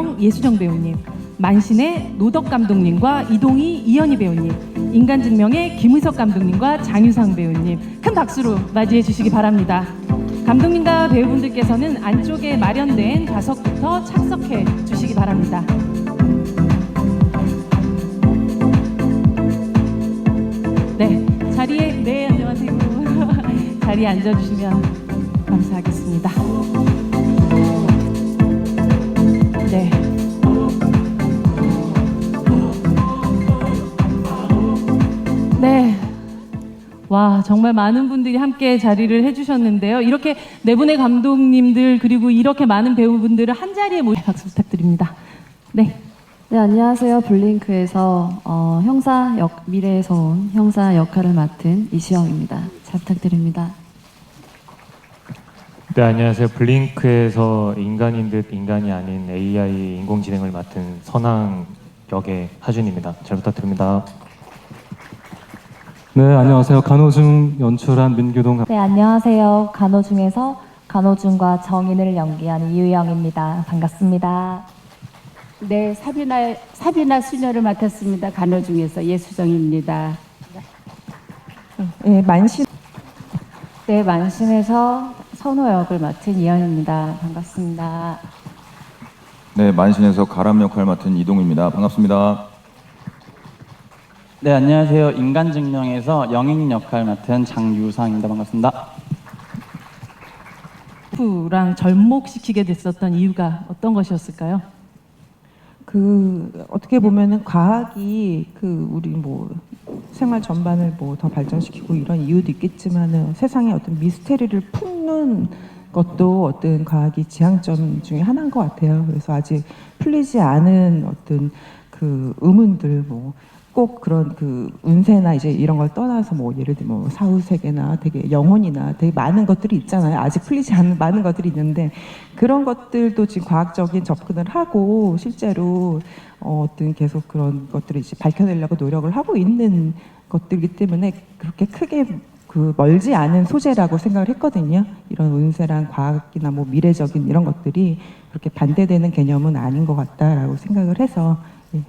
김은영, 예수정 배우님, 만신의 노덕 감독님과 이동희, 이현희 배우님, 인간증명의 김의석 감독님과 장유상 배우님, 큰 박수로 맞이해 주시기 바랍니다. 감독님과 배우분들께서는 안쪽에 마련된 좌석부터 착석해 주시기 바랍니다. 네, 네, 안녕하세요. 자리에 앉아주시면 감사하겠습니다. 네. 네. 와, 정말 많은 분들이 함께 자리를 해주셨는데요. 이렇게 네 분의 감독님들 그리고 이렇게 많은 배우분들을 한 자리에 모여 박수 부탁드립니다. 네. 네, 안녕하세요. 블링크에서 미래에서 온 형사 역할을 맡은 이시영입니다. 잘 부탁드립니다. 네, 안녕하세요. 블링크에서 인간인 듯 인간이 아닌 AI 인공지능을 맡은 선왕 역의 하준입니다. 잘 부탁드립니다. 네, 안녕하세요. 간호중 연출한 민규동. 네, 안녕하세요. 간호중에서 간호중과 정인을 연기한 이유영입니다. 반갑습니다. 네, 사비나 수녀를 맡았습니다. 간호중에서 예수정입니다. 네, 만신에서 선호 역을 맡은 이현입니다. 반갑습니다. 네, 만신에서 가람 역할 맡은 이동입니다. 반갑습니다. 네, 안녕하세요. 인간증명에서 영인 역할 맡은 장유상입니다. 반갑습니다. 랑 접목시키게 됐었던 이유가 어떤 것이었을까요? 어떻게 보면은 과학이 우리 생활 전반을 더 발전시키고 이런 이유도 있겠지만은 세상의 어떤 미스테리를 품는 것도 어떤 과학이 지향점 중에 하나인 것 같아요. 그래서 아직 풀리지 않은 어떤 의문들 꼭 그런 운세나 이제 이런 걸 떠나서 예를 들면 사후세계나 되게 영혼이나 되게 많은 것들이 있잖아요. 아직 풀리지 않은 많은 것들이 있는데 그런 것들도 지금 과학적인 접근을 하고 실제로 어떤 계속 그런 것들을 이제 밝혀내려고 노력을 하고 있는 것들이기 때문에 그렇게 크게 멀지 않은 소재라고 생각을 했거든요. 이런 운세랑 과학이나 미래적인 이런 것들이 그렇게 반대되는 개념은 아닌 것 같다라고 생각을 해서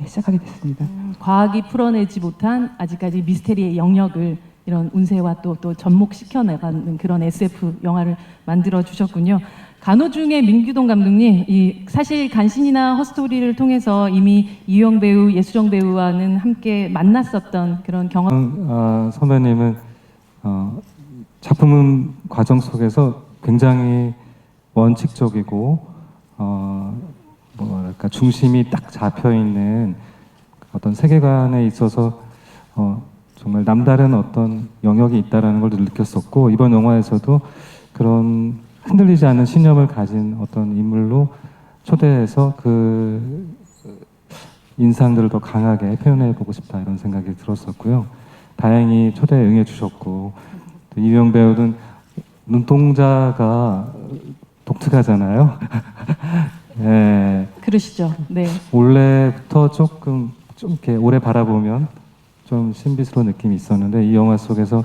시작하게 됐습니다. 과학이 풀어내지 못한 아직까지 미스테리의 영역을 이런 운세와 또 접목시켜 나가는 그런 SF 영화를 만들어 주셨군요. 간호중의 민규동 감독님, 사실 간신이나 허스토리를 통해서 이미 이유영 배우, 예수정 배우와는 함께 만났었던 그런 경험. 선배님은 작품 과정 속에서 굉장히 원칙적이고 뭐랄까 중심이 딱 잡혀 있는 어떤 세계관에 있어서 정말 남다른 어떤 영역이 있다라는 걸 느꼈었고 이번 영화에서도 그런 흔들리지 않는 신념을 가진 어떤 인물로 초대해서 그 인상들을 더 강하게 표현해 보고 싶다 이런 생각이 들었었고요. 다행히 초대에 응해 주셨고 또 이유영 배우는 눈동자가 독특하잖아요. 네. 그러시죠. 네. 원래부터 좀 이렇게 오래 바라보면 좀 신비스러운 느낌이 있었는데 이 영화 속에서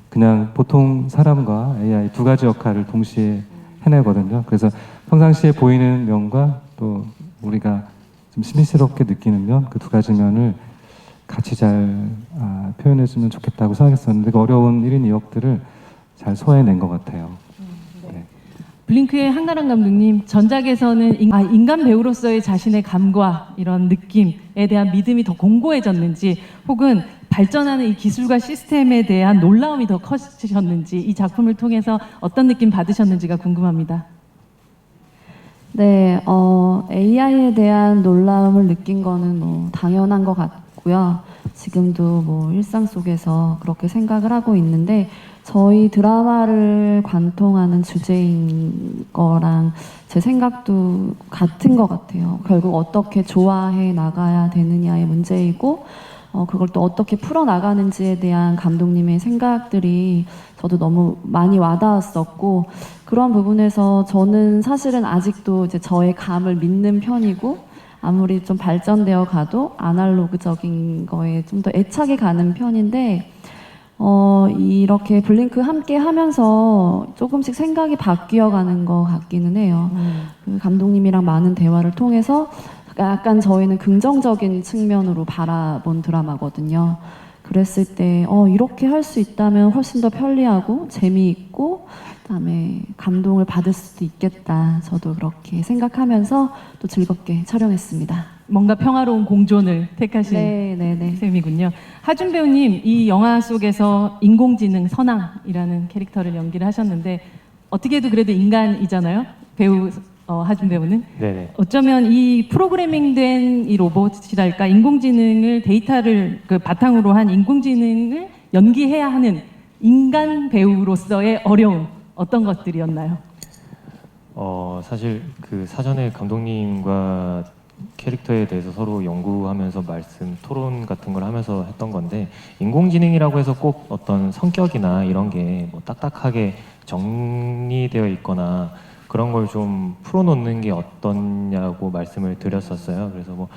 그냥 보통 사람과 AI 두 가지 역할을 동시에 해내거든요. 그래서 평상시에 보이는 면과 또 우리가 좀 신비스럽게 느끼는 면, 그 두 가지 면을 같이 잘 표현해주면 좋겠다고 생각했었는데 그 어려운 1인 2역들을 잘 소화해낸 것 같아요. 블링크의 한가람 감독님, 전작에서는 인간 배우로서의 자신의 감과 이런 느낌에 대한 믿음이 더 공고해졌는지 혹은 발전하는 이 기술과 시스템에 대한 놀라움이 더 커지셨는지 이 작품을 통해서 어떤 느낌 받으셨는지가 궁금합니다. 네, AI에 대한 놀라움을 느낀 거는 당연한 것 같고요. 지금도 일상 속에서 그렇게 생각을 하고 있는데 저희 드라마를 관통하는 주제인 거랑 제 생각도 같은 것 같아요. 결국 어떻게 조화해 나가야 되느냐의 문제이고 그걸 또 어떻게 풀어나가는지에 대한 감독님의 생각들이 저도 너무 많이 와닿았었고 그런 부분에서 저는 사실은 아직도 이제 저의 감을 믿는 편이고 아무리 좀 발전되어 가도 아날로그적인 거에 좀 더 애착이 가는 편인데 이렇게 블링크 함께 하면서 조금씩 생각이 바뀌어가는 것 같기는 해요. 그 감독님이랑 많은 대화를 통해서 약간 저희는 긍정적인 측면으로 바라본 드라마거든요. 그랬을 때 이렇게 할 수 있다면 훨씬 더 편리하고 재미있고 그다음에 감동을 받을 수도 있겠다. 저도 그렇게 생각하면서 또 즐겁게 촬영했습니다. 뭔가 평화로운 공존을 택하신 네네네. 셈이군요. 하준 배우님, 이 영화 속에서 인공지능 선왕이라는 캐릭터를 연기를 하셨는데 어떻게 해도 그래도 인간이잖아요. 배우 하준 배우는. 네네. 어쩌면 이 프로그래밍된 이 로봇이랄까 인공지능을 데이터를 그 바탕으로 한 인공지능을 연기해야 하는 인간 배우로서의 어려움 어떤 것들이었나요? 사실 그 사전에 감독님과 캐릭터에 대해서 서로 연구하면서 토론 같은 걸 하면서 했던 건데 인공지능이라고 해서 꼭 어떤 성격이나 이런 게 뭐 딱딱하게 정리되어 있거나 그런 걸 좀 풀어놓는 게 어떻냐고 말씀을 드렸었어요. 그래서 뭐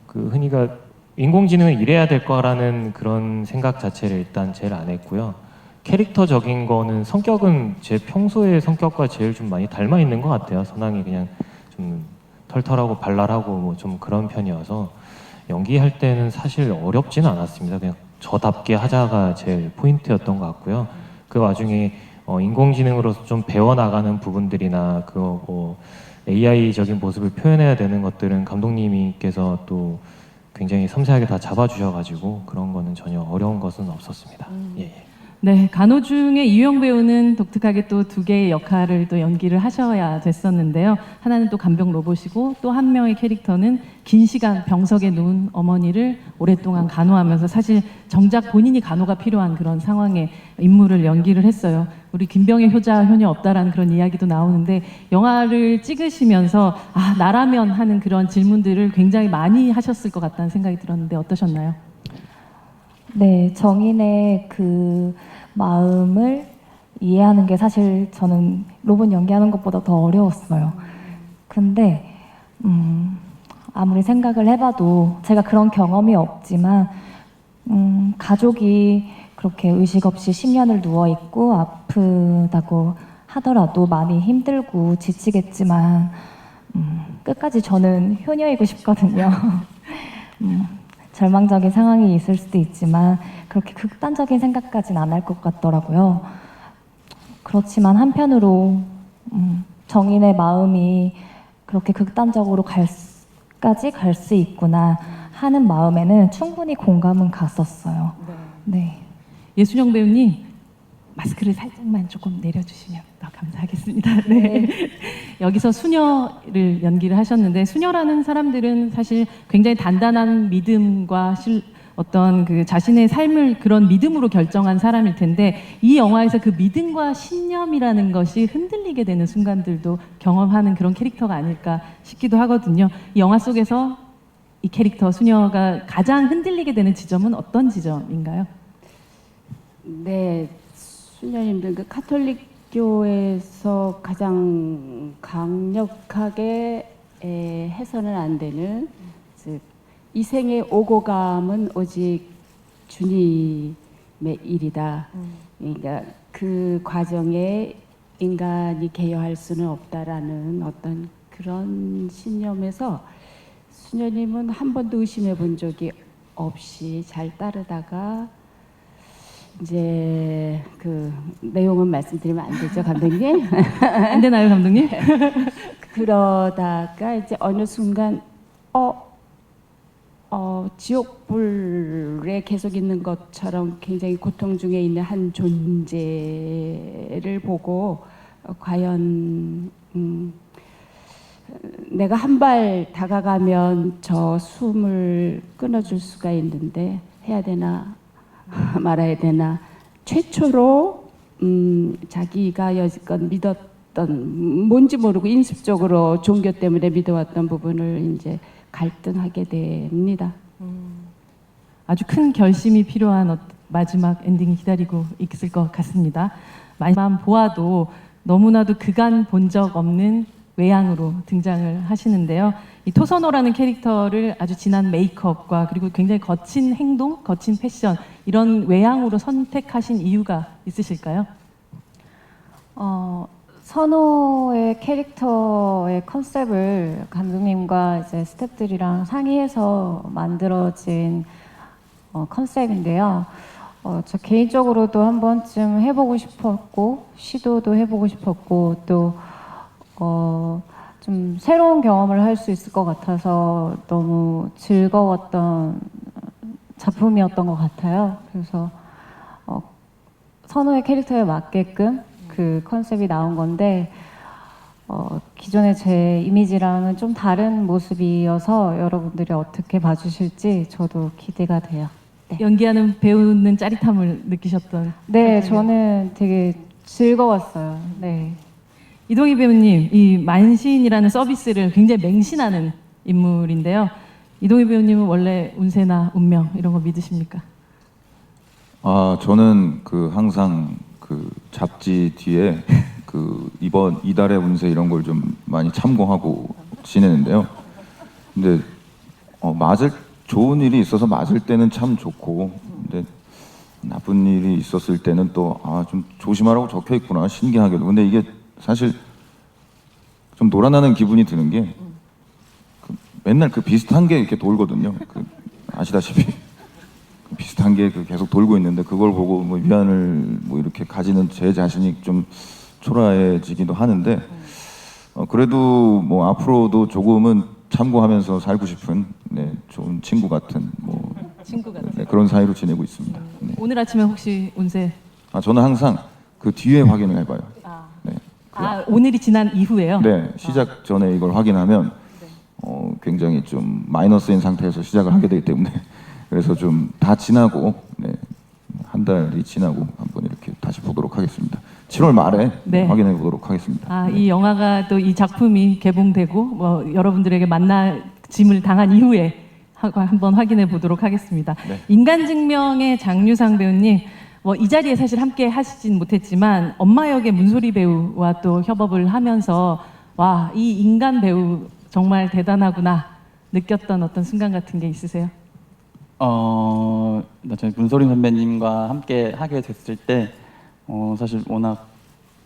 그 흔히가 인공지능은 이래야 될 거라는 그런 생각 자체를 일단 제일 안 했고요. 캐릭터적인 거는 성격은 제 평소의 성격과 제일 좀 많이 닮아 있는 것 같아요. 선왕이 그냥 좀 털털하고 발랄하고 뭐 좀 그런 편이어서 연기할 때는 사실 어렵지는 않았습니다. 그냥 저답게 하자가 제일 포인트였던 것 같고요. 그 와중에 인공지능으로서 좀 배워나가는 부분들이나 뭐 AI적인 모습을 표현해야 되는 것들은 감독님께서 또 굉장히 섬세하게 다 잡아주셔가지고 그런 거는 전혀 어려운 것은 없었습니다. 예. 네, 간호중의 이유영 배우는 독특하게 또 두 개의 역할을 또 연기를 하셔야 됐었는데요. 하나는 또 간병 로봇이고 또 한 명의 캐릭터는 긴 시간 병석에 누운 어머니를 오랫동안 간호하면서 사실 정작 본인이 간호가 필요한 그런 상황에 인물을 연기를 했어요. 우리 김병의 효자 효녀 없다라는 그런 이야기도 나오는데 영화를 찍으시면서 나라면 하는 그런 질문들을 굉장히 많이 하셨을 것 같다는 생각이 들었는데 어떠셨나요? 네, 정인의 그 마음을 이해하는 게 사실 저는 로봇 연기하는 것보다 더 어려웠어요. 근데 아무리 생각을 해봐도 제가 그런 경험이 없지만 가족이 그렇게 의식 없이 10년을 누워있고 아프다고 하더라도 많이 힘들고 지치겠지만 끝까지 저는 효녀이고 싶거든요. 절망적인 상황이 있을 수도 있지만 그렇게 극단적인 생각까지는 안 할 것 같더라고요. 그렇지만 한편으로 정인의 마음이 그렇게 극단적으로 까지 갈 수 있구나 하는 마음에는 충분히 공감은 갔었어요. 네. 예순영 배우님 마스크를 살짝만 조금 내려주시면 더 감사하겠습니다. 네. 여기서 수녀를 연기를 하셨는데 수녀라는 사람들은 사실 굉장히 단단한 믿음과 어떤 그 자신의 삶을 그런 믿음으로 결정한 사람일 텐데 이 영화에서 그 믿음과 신념이라는 것이 흔들리게 되는 순간들도 경험하는 그런 캐릭터가 아닐까 싶기도 하거든요. 이 영화 속에서 이 캐릭터 수녀가 가장 흔들리게 되는 지점은 어떤 지점인가요? 네, 수녀님들 그 카톨릭교에서 가장 강력하게 해서는 안 되는 즉 이생의 오고감은 오직 주님의 일이다. 그러니까 그 과정에 인간이 개여할 수는 없다라는 어떤 그런 신념에서 수녀님은 한 번도 의심해 본 적이 없이 잘 따르다가 이제 그 내용은 말씀드리면 안 되죠, 감독님? 안 되나요, 감독님? 그러다가 이제 어느 순간 지옥불에 계속 있는 것처럼 굉장히 고통 중에 있는 한 존재를 보고 과연 내가 한 발 다가가면 저 숨을 끊어줄 수가 있는데 해야 되나 말아야 되나 최초로 자기가 여지껏 믿었던 뭔지 모르고 인습적으로 종교 때문에 믿어왔던 부분을 이제 갈등하게 됩니다. 아주 큰 결심이 필요한 마지막 엔딩이 기다리고 있을 것 같습니다. 많이만 보아도 너무나도 그간 본 적 없는 외양으로 등장을 하시는데요. 이 토선호라는 캐릭터를 아주 진한 메이크업과 그리고 굉장히 거친 행동, 거친 패션 이런 외양으로 선택하신 이유가 있으실까요? 선호의 캐릭터의 컨셉을 감독님과 이제 스태프들이랑 상의해서 만들어진 컨셉인데요. 저 개인적으로도 한 번쯤 해보고 싶었고 시도도 해보고 싶었고 또 좀 새로운 경험을 할 수 있을 것 같아서 너무 즐거웠던 작품이었던 것 같아요. 그래서 선호의 캐릭터에 맞게끔 그 컨셉이 나온 건데 기존의 제 이미지랑은 좀 다른 모습이어서 여러분들이 어떻게 봐주실지 저도 기대가 돼요. 네. 연기하는 배우는 짜릿함을 느끼셨던? 네, 설정이요? 저는 되게 즐거웠어요. 네. 이동희 배우님, 이 만신이라는 서비스를 굉장히 맹신하는 인물인데요. 이동희 배우님은 원래 운세나 운명 이런 거 믿으십니까? 저는 항상 잡지 뒤에 이달의 운세 이런 걸 좀 많이 참고하고 지내는데요. 근데 좋은 일이 있어서 맞을 때는 참 좋고, 근데 나쁜 일이 있었을 때는 또 좀 조심하라고 적혀 있구나, 신기하게도. 근데 이게 사실 좀 놀아나는 기분이 드는 게 맨날 비슷한 게 이렇게 돌거든요. 아시다시피 비슷한 게 계속 돌고 있는데 그걸 보고 위안을 이렇게 가지는 제 자신이 좀 초라해지기도 하는데 그래도 앞으로도 조금은 참고하면서 살고 싶은 좋은 친구 같은 친구 같은. 그런 사이로 지내고 있습니다. 네. 오늘 아침에 혹시 운세? 저는 항상 뒤에 확인을 해봐요. 네. 오늘이 지난 이후에요? 네, 시작 전에 이걸 확인하면 굉장히 좀 마이너스인 상태에서 시작을 하게 되기 때문에 그래서 좀 다 지나고 한 달이 지나고 한번 이렇게 다시 보도록 하겠습니다. 7월 말에 네. 확인해 보도록 하겠습니다. 이 영화가 또 이 작품이 개봉되고 여러분들에게 만나짐을 당한 이후에 한번 확인해 보도록 하겠습니다. 네. 인간증명의 장유상 배우님, 이 자리에 사실 함께 하시진 못했지만 엄마 역의 문소리 배우와 또 협업을 하면서 와, 이 인간 배우 정말 대단하구나 느꼈던 어떤 순간 같은 게 있으세요? 저희 문소린 선배님과 함께 하게 됐을 때 사실 워낙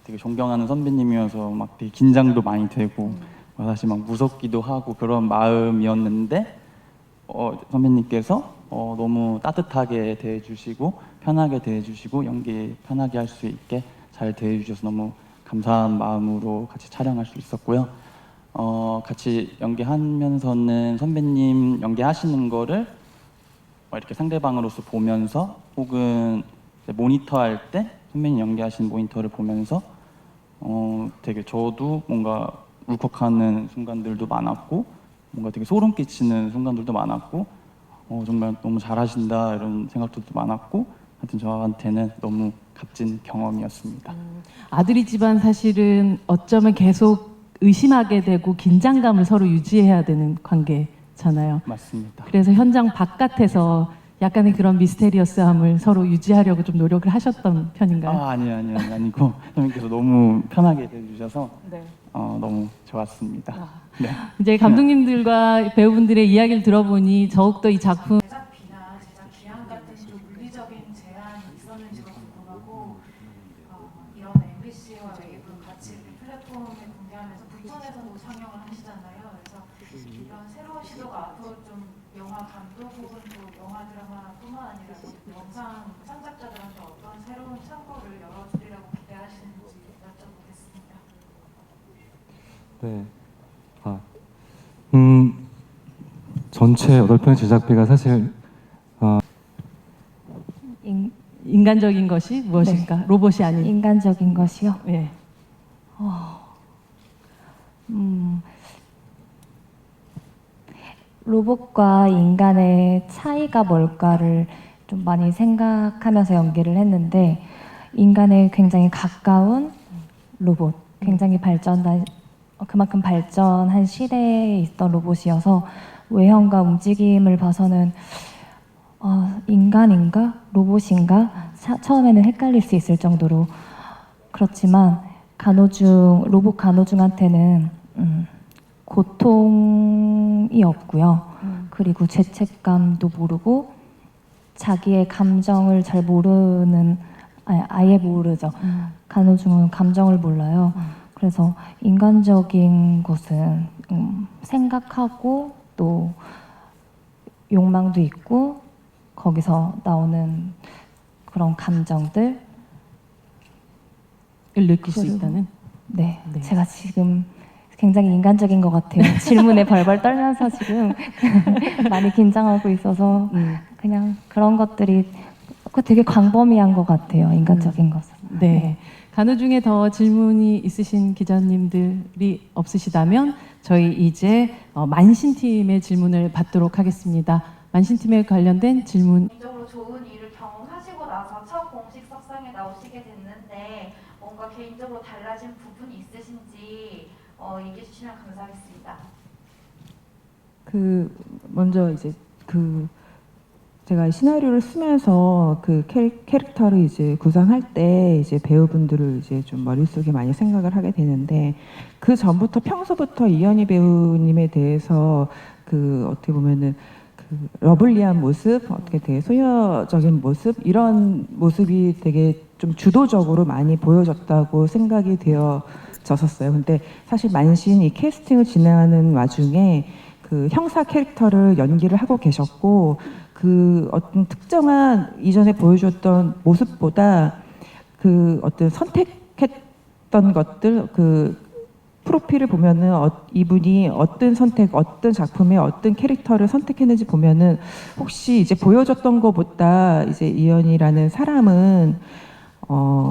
되게 존경하는 선배님이어서 막 되게 긴장도 많이 되고 사실 막 무섭기도 하고 그런 마음이었는데 선배님께서 너무 따뜻하게 대해주시고 편하게 대해주시고 연기 편하게 할 수 있게 잘 대해주셔서 너무 감사한 마음으로 같이 촬영할 수 있었고요. 같이 연기하면서는 선배님 연기하시는 거를 이렇게 상대방으로서 보면서 혹은 모니터 할 때 선배님 연기하시는 모니터를 보면서 되게 저도 뭔가 울컥하는 순간들도 많았고 뭔가 되게 소름 끼치는 순간들도 많았고 정말 너무 잘하신다 이런 생각들도 많았고 하여튼 저한테는 너무 값진 경험이었습니다. 아들이지만 사실은 어쩌면 계속 의심하게 되고 긴장감을 서로 유지해야 되는 관계잖아요. 맞습니다. 그래서 현장 바깥에서 약간의 그런 미스테리어스함을 서로 유지하려고 좀 노력을 하셨던 편인가요? 아니고 선생님께서 너무 편하게 대해주셔서 너무 좋았습니다. 네. 이제 감독님들과 배우분들의 이야기를 들어보니 더욱더 이 작품 제작비나 제작 기한 같은 좀 물리적인 제한이 있었는지도 궁금하고 이런 MBC와 웨이브 같이 플랫폼에 공개하면서 부천에서도 상영을 하시잖아요. 그래서 이런 새로운 시도가 앞으로 좀 영화 감독 혹은 또 영화 드라마뿐만 아니라 영상 창작자들한테 어떤 새로운 창고를 열어주리라고 기대하시는지 여쭤보겠습니다. 네. 전체 8편의 제작비가 사실 인간적인 것이 무엇일까? 로봇이 아닌. 인간적인 것이요? 예. 로봇과 인간의 차이가 뭘까를 좀 많이 생각하면서 연기를 했는데 인간에 굉장히 가까운 로봇, 굉장히 그만큼 발전한 시대에 있던 로봇이어서 외형과 움직임을 봐서는 인간인가? 로봇인가? 처음에는 헷갈릴 수 있을 정도로 그렇지만 로봇 간호중한테는 고통이 없고요. 그리고 죄책감도 모르고 자기의 감정을 잘 모르는, 아예 모르죠. 간호중은 감정을 몰라요. 그래서 인간적인 것은 생각하고 또 욕망도 있고 거기서 나오는 그런 감정들 느낄 수 있다는. 네, 네. 제가 지금 굉장히 인간적인 것 같아요. 질문에 벌벌 떨면서 지금 많이 긴장하고 있어서 그냥 그런 것들이 되게 광범위한 것 같아요. 인간적인 것은. 네. 간호 중에 더 질문이 있으신 기자님들이 없으시다면 저희 이제 만신팀의 질문을 받도록 하겠습니다. 만신팀에 관련된 질문. 개인적으로 좋은 일을 경험하시고 나서 첫 공식 석상에 나오시게 됐는데 뭔가 개인적으로 달라진 부분이 있으신지 얘기해 주시면 감사하겠습니다. 먼저 이제 제가 시나리오를 쓰면서 그 캐릭터를 이제 구상할 때 이제 배우분들을 이제 좀 머릿속에 많이 생각을 하게 되는데, 그 전부터 평소부터 이현희 배우님에 대해서 어떻게 보면은 러블리한 모습, 어떻게 되게 소녀적인 모습, 이런 모습이 되게 좀 주도적으로 많이 보여졌다고 생각이 되어졌었어요. 근데 사실 만신 이 캐스팅을 진행하는 와중에 형사 캐릭터를 연기를 하고 계셨고, 어떤 특정한 이전에 보여줬던 모습보다 어떤 선택했던 것들, 프로필을 보면은 이분이 어떤 작품에 어떤 캐릭터를 선택했는지 보면은 혹시 이제 보여줬던 것보다 이제 이현이라는 사람은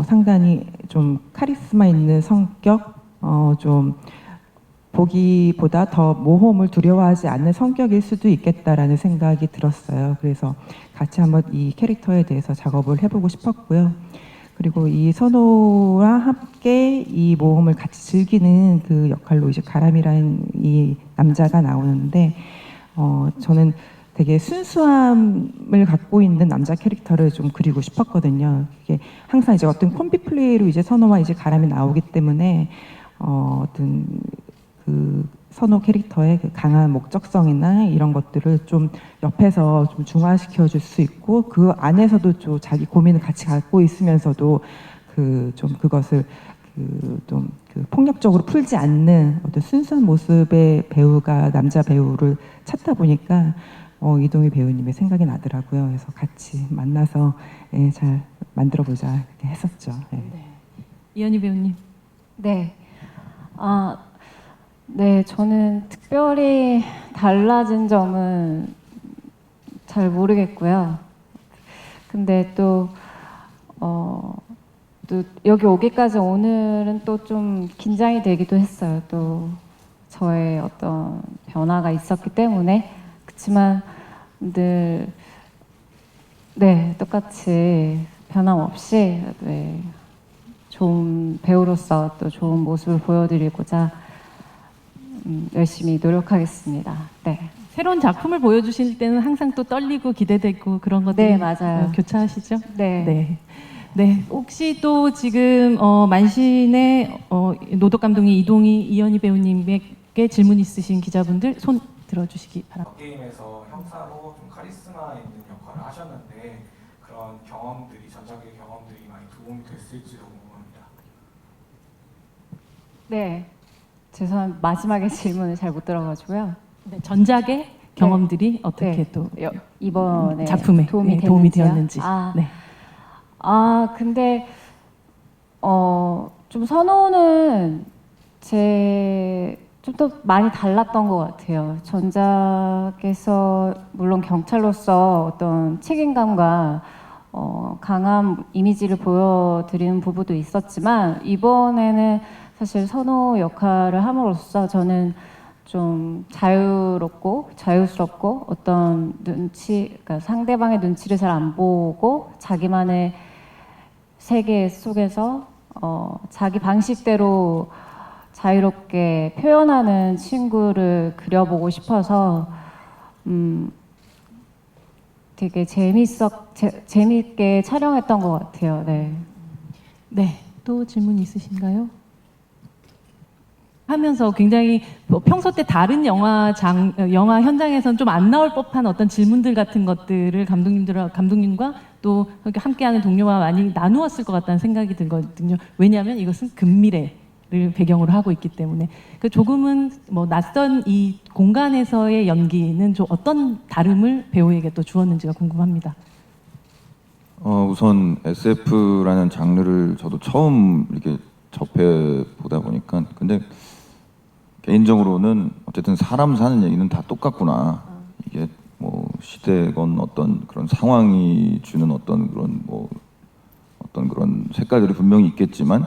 상당히 좀 카리스마 있는 성격, 좀 보기보다 더 모험을 두려워하지 않는 성격일 수도 있겠다라는 생각이 들었어요. 그래서 같이 한번 이 캐릭터에 대해서 작업을 해보고 싶었고요. 그리고 이 선호와 함께 이 모험을 같이 즐기는 그 역할로 이제 가람이라는 이 남자가 나오는데, 저는 되게 순수함을 갖고 있는 남자 캐릭터를 좀 그리고 싶었거든요. 이게 항상 이제 어떤 콤비 플레이로 이제 선호와 이제 가람이 나오기 때문에 어떤 선호 캐릭터의 강한 목적성이나 이런 것들을 좀 옆에서 좀 중화시켜 줄 수 있고, 그 안에서도 좀 자기 고민을 같이 갖고 있으면서도 좀 그것을 좀 폭력적으로 풀지 않는 어떤 순수한 모습의 배우가, 남자 배우를 찾다 보니까 이동희 배우님의 생각이 나더라고요. 그래서 같이 만나서 잘 만들어 보자 이렇게 했었죠. 네. 이현희 배우님. 네. 네, 저는 특별히 달라진 점은 잘 모르겠고요. 근데 또 여기 오기까지 오늘은 또 좀 긴장이 되기도 했어요. 또 저의 어떤 변화가 있었기 때문에. 그렇지만 늘 똑같이 변함없이 좋은 배우로서 또 좋은 모습을 보여드리고자 열심히 노력하겠습니다. 네. 새로운 작품을 보여주실 때는 항상 또 떨리고 기대되고 그런 것들이 네, 맞아요. 교차하시죠? 네. 네. 혹시 또 지금 만신의 노덕 감독이 이현희 배우님에게 질문 있으신 기자분들 손 들어주시기 바랍니다. 게임에서 형사로 좀 카리스마 있는 역할을 하셨는데 그런 경험들이, 전작의 경험들이 많이 도움이 됐을지도 궁금합니다. 네. 죄송합니다. 마지막에 질문을 잘 못 들어가지고요. 네, 전작의 경험들이 어떻게 또 이번에 작품에 도움이 되었는지. 네. 근데 좀 선호는 좀 더 많이 달랐던 것 같아요. 전작에서 물론 경찰로서 어떤 책임감과 강한 이미지를 보여드리는 부분도 있었지만, 이번에는 사실 선호 역할을 함으로써 저는 좀 자유스럽고 어떤 그러니까 상대방의 눈치를 잘 안 보고 자기만의 세계 속에서 자기 방식대로 자유롭게 표현하는 친구를 그려보고 싶어서 되게 재밌게 촬영했던 것 같아요. 네. 네. 또 질문 있으신가요? 하면서 굉장히 뭐 평소 때 다른 영화 현장에서는 좀 안 나올 법한 어떤 질문들 같은 것들을 감독님과 또 함께하는 동료와 많이 나누었을 것 같다는 생각이 들거든요. 왜냐하면 이것은 근미래를 배경으로 하고 있기 때문에 그 조금은 뭐 낯선 이 공간에서의 연기는 좀 어떤 다름을 배우에게 또 주었는지가 궁금합니다. 우선 SF라는 장르를 저도 처음 이렇게 접해 보다 보니까 근데 개인적으로는 어쨌든 사람 사는 얘기는 다 똑같구나. 이게 뭐 시대건 어떤 그런 상황이 주는 어떤 그런 색깔들이 분명히 있겠지만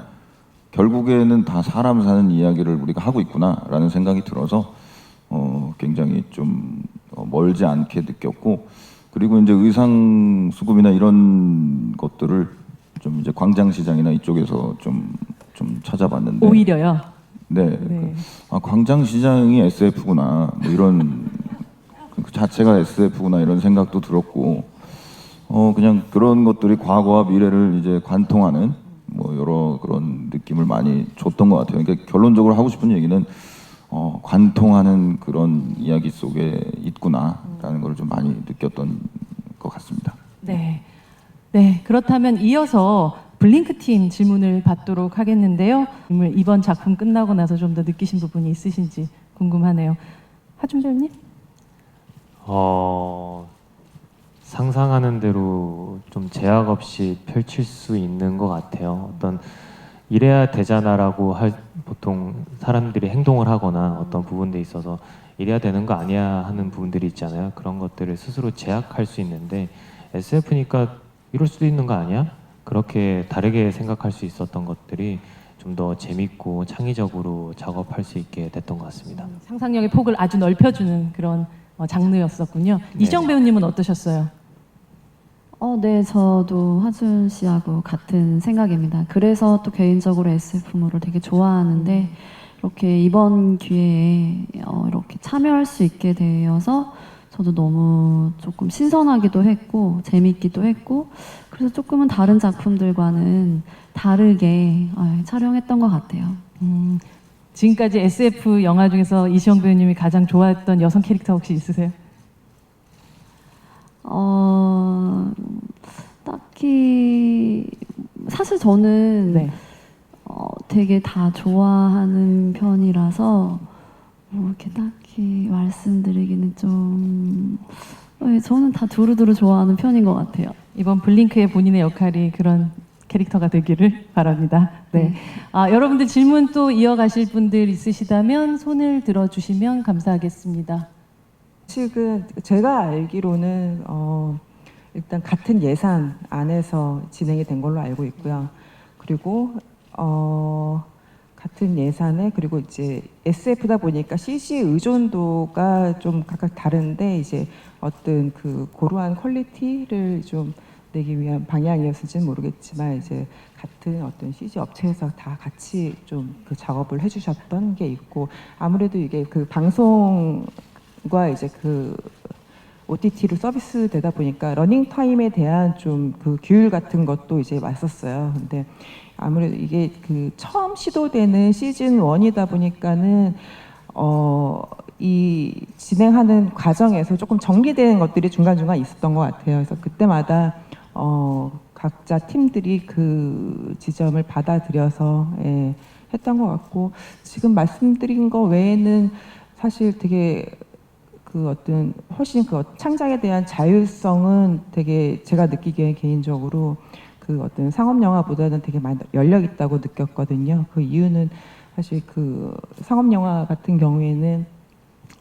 결국에는 다 사람 사는 이야기를 우리가 하고 있구나라는 생각이 들어서 굉장히 좀 멀지 않게 느꼈고 그리고 이제 의상 수급이나 이런 것들을 좀 이제 광장시장이나 이쪽에서 좀 찾아봤는데 오히려요. 네. 광장시장이 SF구나 뭐 이런 그 자체가 SF구나 이런 생각도 들었고 그냥 그런 것들이 과거와 미래를 이제 관통하는 뭐 여러 그런 느낌을 많이 줬던 것 같아요. 그러니까 결론적으로 하고 싶은 얘기는 관통하는 그런 이야기 속에 있구나라는 걸 좀 많이 느꼈던 것 같습니다. 네. 네, 그렇다면 이어서 블링크 팀 질문을 받도록 하겠는데요. 이번 작품 끝나고 나서 좀 더 느끼신 부분이 있으신지 궁금하네요. 하준 배우님? 상상하는 대로 좀 제약 없이 펼칠 수 있는 것 같아요. 어떤 이래야 되잖아라고 보통 사람들이 행동을 하거나 어떤 부분들에 있어서 이래야 되는 거 아니야 하는 부분들이 있잖아요. 그런 것들을 스스로 제약할 수 있는데 SF니까 이럴 수도 있는 거 아니야? 그렇게 다르게 생각할 수 있었던 것들이 좀 더 재밌고 창의적으로 작업할 수 있게 됐던 것 같습니다. 상상력의 폭을 아주 넓혀주는 그런 장르였었군요. 네. 이정 배우님은 어떠셨어요? 네, 저도 하준 씨하고 같은 생각입니다. 그래서 또 개인적으로 SF물을 되게 좋아하는데 이렇게 이번 기회에 이렇게 참여할 수 있게 되어서 저도 너무 조금 신선하기도 했고 재밌기도 했고 그래서 조금은 다른 작품들과는 다르게 촬영했던 것 같아요. 지금까지 SF 영화 중에서 이시영 배우님이 가장 좋아했던 여성 캐릭터 혹시 있으세요? 딱히 사실 저는 네. 되게 다 좋아하는 편이라서 뭐 이렇게 딱히 말씀드리기는 좀 저는 다 두루두루 좋아하는 편인 것 같아요. 이번 블링크의 본인의 역할이 그런 캐릭터가 되기를 바랍니다. 네. 여러분들 질문 또 이어가실 분들 있으시다면 손을 들어주시면 감사하겠습니다. 지금 제가 알기로는 일단 같은 예산 안에서 진행이 된 걸로 알고 있고요. 그리고 같은 예산에 그리고 이제 SF다 보니까 CG 의존도가 좀 각각 다른데 이제 어떤 그 고루한 퀄리티를 좀 내기 위한 방향이었을지는 모르겠지만 이제 같은 어떤 CG 업체에서 다 같이 좀 그 작업을 해주셨던 게 있고 아무래도 이게 그 방송과 이제 그 OTT로 서비스 되다 보니까 러닝 타임에 대한 좀 그 규율 같은 것도 이제 왔었어요. 근데 아무래도 이게 그 처음 시도되는 시즌 1이다 보니까는 이 진행하는 과정에서 조금 정리되는 것들이 중간중간 있었던 것 같아요. 그래서 그때마다 각자 팀들이 그 지점을 받아들여서 했던 것 같고 지금 말씀드린 거 외에는 사실 되게 그 어떤 훨씬 그 창작에 대한 자율성은 되게 제가 느끼기에 개인적으로 그 어떤 상업 영화보다는 되게 많이 열려 있다고 느꼈거든요. 그 이유는 사실 그 상업 영화 같은 경우에는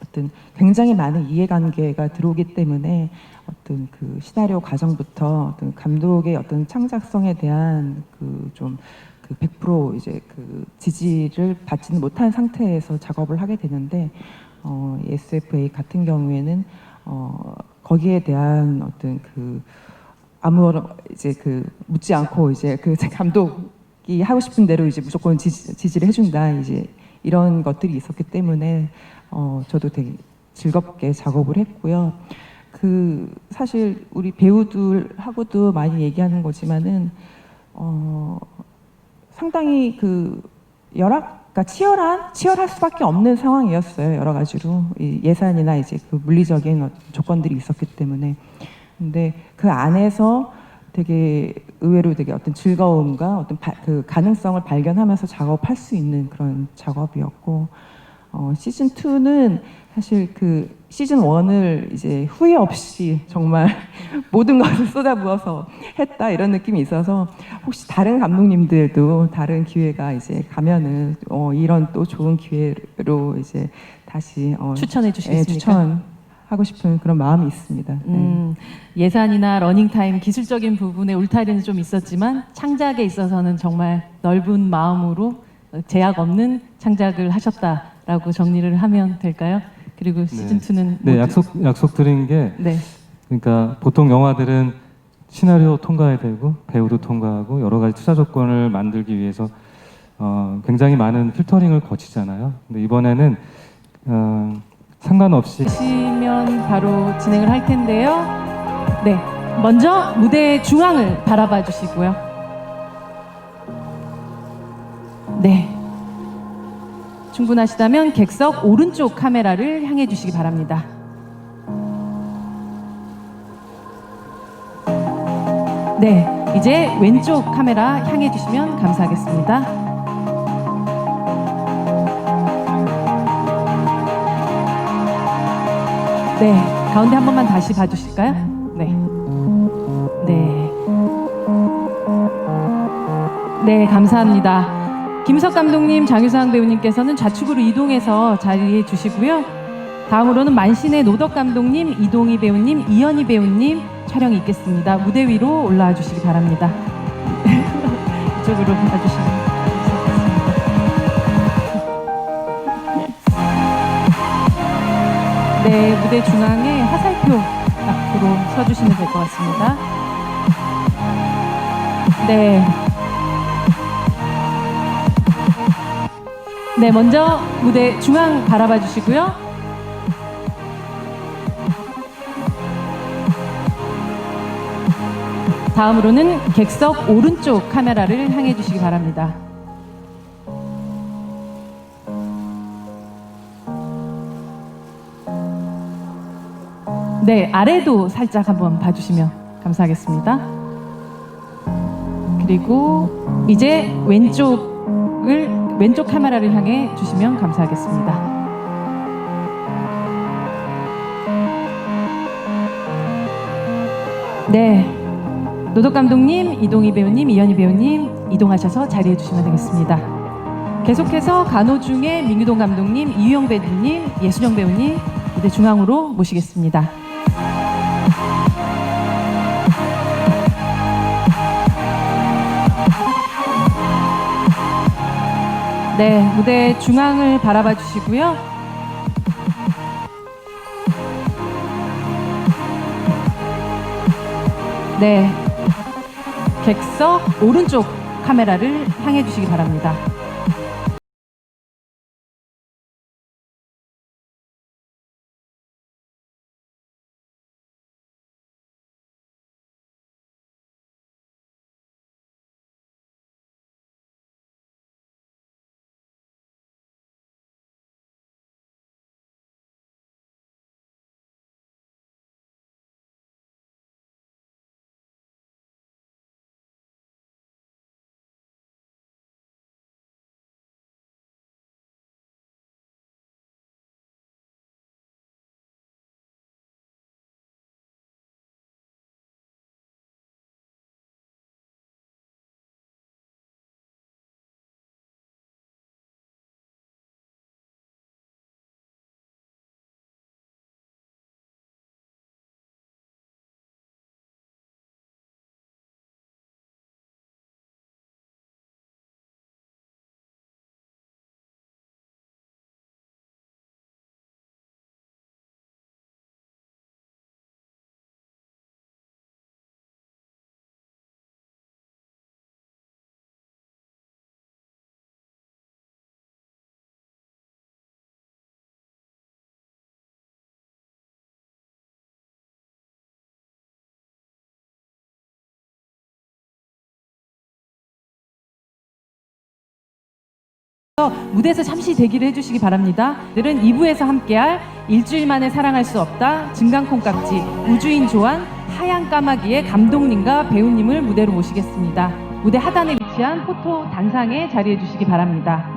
어떤 굉장히 많은 이해관계가 들어오기 때문에 어떤 그 시나리오 과정부터 어떤 감독의 어떤 창작성에 대한 그 좀 그 100% 이제 그 지지를 받지는 못한 상태에서 작업을 하게 되는데 SFA 같은 경우에는 거기에 대한 어떤 그 아무런 이제 그 묻지 않고 이제 그 감독이 하고 싶은 대로 이제 무조건 지지를 해준다 이제 이런 것들이 있었기 때문에 저도 되게 즐겁게 작업을 했고요. 그 사실 우리 배우들하고도 많이 얘기하는 거지만은 상당히 그 열악 그러니까 치열할 수밖에 없는 상황이었어요. 여러 가지로 이 예산이나 이제 그 물리적인 조건들이 있었기 때문에. 근데 그 안에서 되게 의외로 되게 어떤 즐거움과 어떤 그 가능성을 발견하면서 작업할 수 있는 그런 작업이었고, 시즌 2는 사실 그 시즌 1을 이제 후회 없이 정말 모든 것을 쏟아부어서 했다 이런 느낌이 있어서, 혹시 다른 감독님들도 다른 기회가 이제 가면은 이런 또 좋은 기회로 이제 다시 추천해 주시겠습니까? 추천하고 싶은 그런 마음이 있습니다. 네. 예산이나 러닝타임 기술적인 부분에 울타리는 좀 있었지만 창작에 있어서는 정말 넓은 마음으로 제약 없는 창작을 하셨다라고 정리를 하면 될까요? 그리고 시즌 2는 네, 약속 드린 게 네. 그러니까 보통 영화들은 시나리오 통과해야 되고 배우도 통과하고 여러 가지 투자 조건을 만들기 위해서 굉장히 많은 필터링을 거치잖아요. 근데 이번에는 상관없이 보시면 바로 진행을 할 텐데요. 네, 먼저 무대 중앙을 바라봐 주시고요. 네, 충분하시다면 객석 오른쪽 카메라를 향해 주시기 바랍니다. 네, 이제 왼쪽 카메라 향해 주시면 감사하겠습니다. 네, 가운데 한 번만 다시 봐주실까요? 네. 네. 네, 감사합니다. 김석 감독님, 장유상 배우님께서는 좌측으로 이동해서 자리해 주시고요. 다음으로는 만신의 노덕 감독님, 이동희 배우님, 이현희 배우님 촬영이 있겠습니다. 무대 위로 올라와 주시기 바랍니다. 이쪽으로 와주시면 감사하겠습니다. 네, 무대 중앙에 화살표 앞으로 서주시면 될 것 같습니다. 네. 네, 먼저 무대 중앙 바라봐 주시고요. 다음으로는 객석 오른쪽 카메라를 향해 주시기 바랍니다. 네, 아래도 살짝 한번 봐주시면 감사하겠습니다. 그리고 이제 왼쪽 카메라를 향해 주시면 감사하겠습니다. 네, 노덕 감독님, 이동희 배우님, 이현희 배우님 이동하셔서 자리해 주시면 되겠습니다. 계속해서 간호중의 민규동 감독님, 이유영 배우님, 예순영 배우님 무대 중앙으로 모시겠습니다. 네, 무대 중앙을 바라봐 주시고요. 네, 객석 오른쪽 카메라를 향해 주시기 바랍니다. 무대에서 잠시 대기를 해주시기 바랍니다. 오늘은 2부에서 함께할 일주일 만에 사랑할 수 없다, 증강콩깍지, 우주인 조안, 하얀 까마귀의 감독님과 배우님을 무대로 모시겠습니다. 무대 하단에 위치한 포토 단상에 자리해 주시기 바랍니다.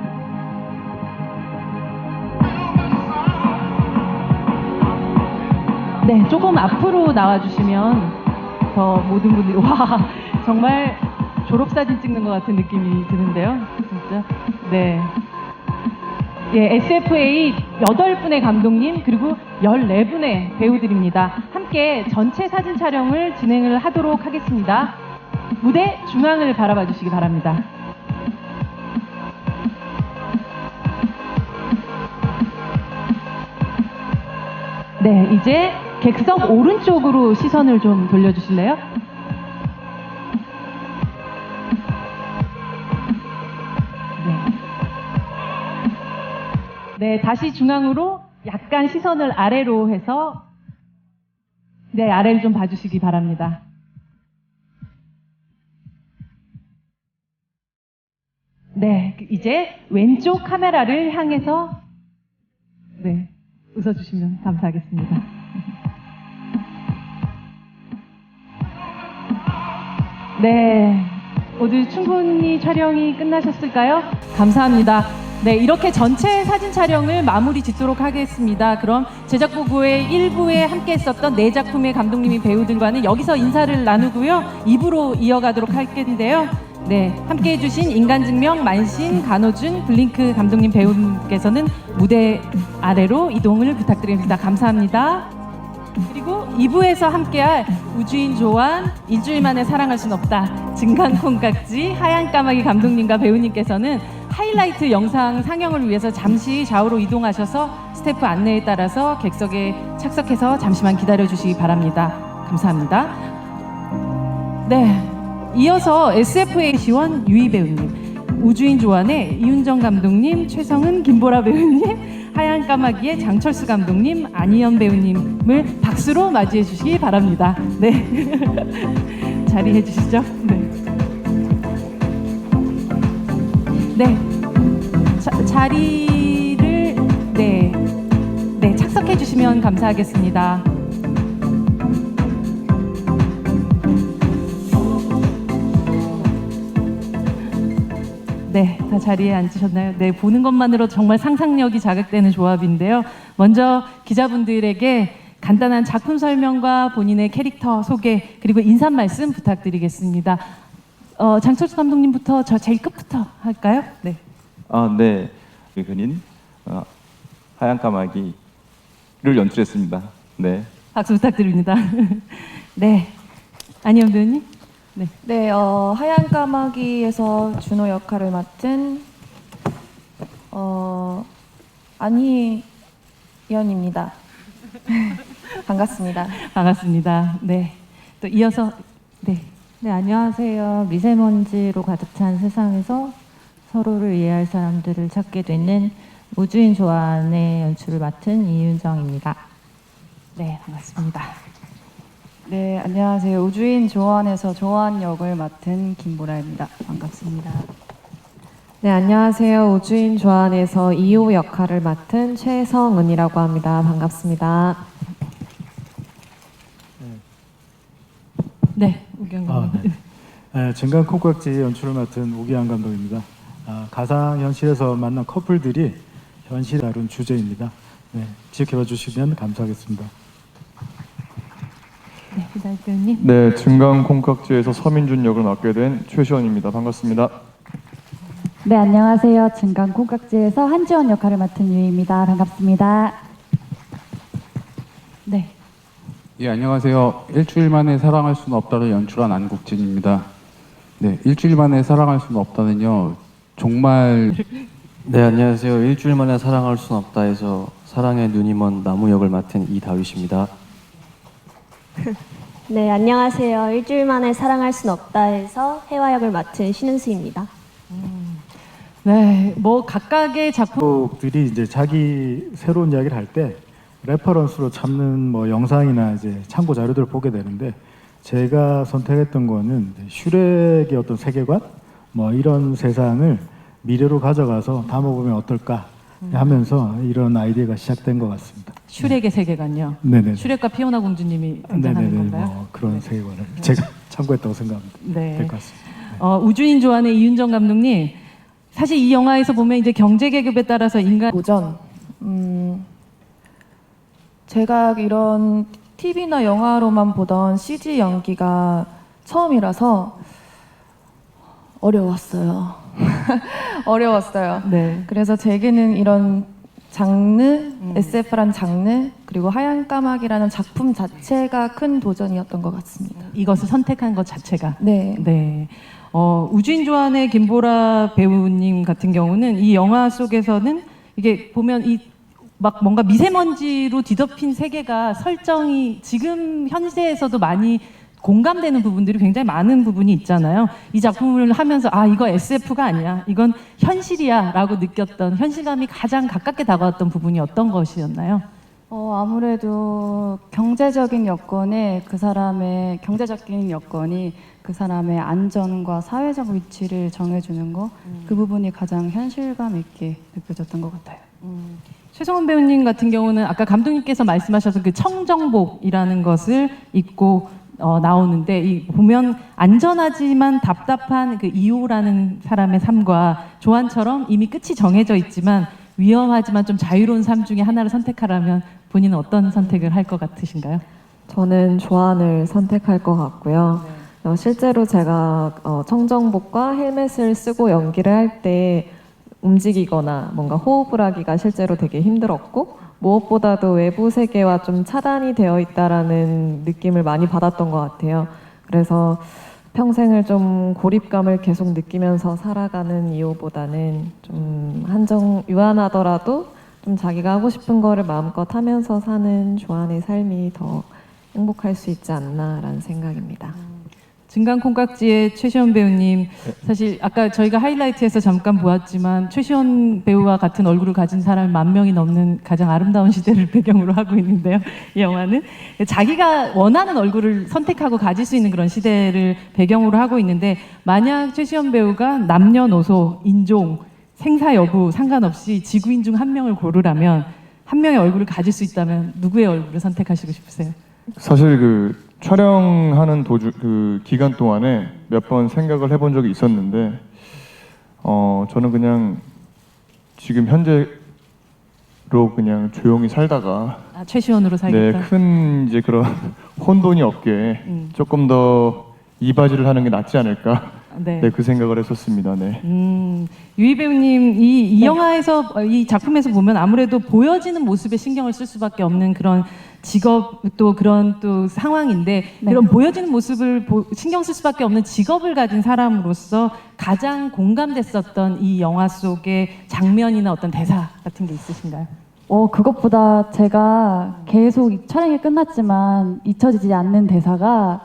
네, 조금 앞으로 나와주시면 더 모든 분들이 와, 정말 졸업사진 찍는 것 같은 느낌이 드는데요. 진짜. 네. 예, SFA 8분의 감독님 그리고 14분의 배우들입니다. 함께 전체 사진 촬영을 진행을 하도록 하겠습니다. 무대 중앙을 바라봐 주시기 바랍니다. 네, 이제 객석 오른쪽으로 시선을 좀 돌려주실래요? 네, 다시 중앙으로 약간 시선을 아래로 해서 네, 아래를 좀 봐주시기 바랍니다. 네, 이제 왼쪽 카메라를 향해서 네, 웃어주시면 감사하겠습니다. 네, 모두 충분히 촬영이 끝나셨을까요? 감사합니다. 네, 이렇게 전체 사진 촬영을 마무리 짓도록 하겠습니다. 그럼 제작부부의 1부에 함께 했었던 4작품의 감독님이 배우들과는 여기서 인사를 나누고요. 2부로 이어가도록 할 텐데요. 네, 함께 해주신 인간증명, 만신, 간호준, 블링크 감독님 배우님께서는 무대 아래로 이동을 부탁드립니다. 감사합니다. 그리고 2부에서 함께할 우주인 조안, 일주일 만에 사랑할 순 없다, 증강콩깍지, 하얀 까마귀 감독님과 배우님께서는 하이라이트 영상 상영을 위해서 잠시 좌우로 이동하셔서 스태프 안내에 따라서 객석에 착석해서 잠시만 기다려 주시기 바랍니다. 감사합니다. 네, 이어서 SFA 시원 유희 배우님, 우주인 조안의 이윤정 감독님, 최성은 김보라 배우님, 하얀 까마귀의 장철수 감독님, 안희연 배우님을 박수로 맞이해 주시기 바랍니다. 네, 자리해 주시죠. 네. 네, 자리를 네, 착석해 주시면 감사하겠습니다. 네, 다 자리에 앉으셨나요? 네, 보는 것만으로 정말 상상력이 자극되는 조합인데요. 먼저 기자분들에게 간단한 작품 설명과 본인의 캐릭터 소개 그리고 인사 말씀 부탁드리겠습니다. 장철수 감독님부터 저 제일 끝부터 할까요? 네. 네. 그린 하얀 까마귀를 연출했습니다. 네. 박수 부탁드립니다. 네. 안희연 배우님? 네. 네, 하얀 까마귀에서 준호 역할을 맡은 안희연입니다. 반갑습니다. 반갑습니다. 네. 또 이어서 네. 네, 안녕하세요. 미세먼지로 가득 찬 세상에서 서로를 이해할 사람들을 찾게 되는 우주인 조안의 연출을 맡은 이윤정입니다. 네, 반갑습니다. 네, 안녕하세요. 우주인 조안에서 조안 역을 맡은 김보라입니다. 반갑습니다. 네, 안녕하세요. 우주인 조안에서 이호 역할을 맡은 최성은이라고 합니다. 반갑습니다. 네, 우기영 감독님. 네, 증강콩깍지 연출을 맡은 우기영 감독입니다. 가상 현실에서 만난 커플들이 현실에 다룬 주제입니다. 네, 지켜봐 주시면 감사하겠습니다. 네, 이달 배우님. 네, 증강콩깍지에서 서민준 역을 맡게 된 최시원입니다. 반갑습니다. 네, 안녕하세요. 증강콩깍지에서 한지원 역할을 맡은 유희입니다. 반갑습니다. 네. 예, 안녕하세요. 일주일 만에 사랑할 수는 없다를 연출한 안국진입니다. 네, 일주일 만에 사랑할 수는 없다는요, 정말. 네, 안녕하세요. 일주일 만에 사랑할 수는 없다에서 사랑의 눈이 먼 나무 역을 맡은 이다윗입니다. 네, 안녕하세요. 일주일 만에 사랑할 순 없다에서 해화 역을 맡은 신은수입니다. 네, 뭐 각각의 작품들이 이제 자기 새로운 이야기를 할 때 레퍼런스로 찾는 뭐 영상이나 이제 참고 자료들을 보게 되는데, 제가 선택했던 거는 슈렉의 어떤 세계관, 뭐 이런 세상을 미래로 가져가서 담아보면 어떨까 하면서 이런 아이디어가 시작된 것 같습니다. 슈렉의 세계관요. 네네. 슈렉과 피오나 공주님이 등장하는 네네네. 건가요? 뭐 그런 세계관을 제가 참고했다고 생각합니다. 네. 될 것 같습니다. 우주인 조안의 이윤정 감독님, 사실 이 영화에서 보면 이제 경제 계급에 따라서 인간 도전. 제가 이런 TV나 영화로만 보던 CG 연기가 처음이라서 어려웠어요. 어려웠어요. 네. 그래서 제게는 이런 장르, SF라는 장르, 그리고 하얀 까마귀라는 작품 자체가 큰 도전이었던 것 같습니다. 이것을 선택한 것 자체가. 네. 네. 우주인 조안의 김보라 배우님 같은 경우는 이 영화 속에서는 이게 보면 이 막 뭔가 미세먼지로 뒤덮인 세계가 설정이 지금 현세에서도 많이 공감되는 부분들이 굉장히 많은 부분이 있잖아요. 이 작품을 하면서 아 이거 SF가 아니야, 이건 현실이야 라고 느꼈던, 현실감이 가장 가깝게 다가왔던 부분이 어떤 것이었나요? 아무래도 경제적인 여건이 그 사람의 안전과 사회적 위치를 정해주는 거, 그 부분이 가장 현실감 있게 느껴졌던 것 같아요. 최성원 배우님 같은 경우는 아까 감독님께서 말씀하셔서 그 청정복이라는 것을 입고 나오는데, 이 보면 안전하지만 답답한 그 이호라는 사람의 삶과 조안처럼 이미 끝이 정해져 있지만 위험하지만 좀 자유로운 삶 중에 하나를 선택하라면 본인은 어떤 선택을 할 것 같으신가요? 저는 조안을 선택할 것 같고요. 실제로 제가 청정복과 헬멧을 쓰고 연기를 할 때 움직이거나 뭔가 호흡을 하기가 실제로 되게 힘들었고, 무엇보다도 외부 세계와 좀 차단이 되어 있다라는 느낌을 많이 받았던 것 같아요. 그래서 평생을 좀 고립감을 계속 느끼면서 살아가는 이유보다는 좀 유한하더라도 좀 자기가 하고 싶은 거를 마음껏 하면서 사는 조안의 삶이 더 행복할 수 있지 않나라는 생각입니다. 증강 콩깍지의 최시원 배우님, 사실 아까 저희가 하이라이트에서 잠깐 보았지만 최시원 배우와 같은 얼굴을 가진 사람이 10,000명이 넘는 가장 아름다운 시대를 배경으로 하고 있는데요. 이 영화는 자기가 원하는 얼굴을 선택하고 가질 수 있는 그런 시대를 배경으로 하고 있는데, 만약 최시원 배우가 남녀노소, 인종, 생사 여부 상관없이 지구인 중 한 명을 고르라면, 한 명의 얼굴을 가질 수 있다면 누구의 얼굴을 선택하시고 싶으세요? 사실 그 촬영하는 그 기간 동안에 몇 번 생각을 해본 적이 있었는데, 저는 그냥 지금 현재로 그냥 조용히 살다가 최시원으로 살겠다. 네, 큰 이제 그런 혼돈이 없게 조금 더 이바지를 하는 게 낫지 않을까. 네. 네, 그 생각을 했었습니다. 네. 유희 배우님, 이 영화에서, 이 작품에서 보면 아무래도 보여지는 모습에 신경을 쓸 수밖에 없는 그런 직업, 또 그런 또 상황인데, 그런 보여지는 모습을 신경 쓸 수밖에 없는 직업을 가진 사람으로서 가장 공감됐었던 이 영화 속의 장면이나 어떤 대사 같은 게 있으신가요? 그것보다 제가 계속 촬영이 끝났지만 잊혀지지 않는 대사가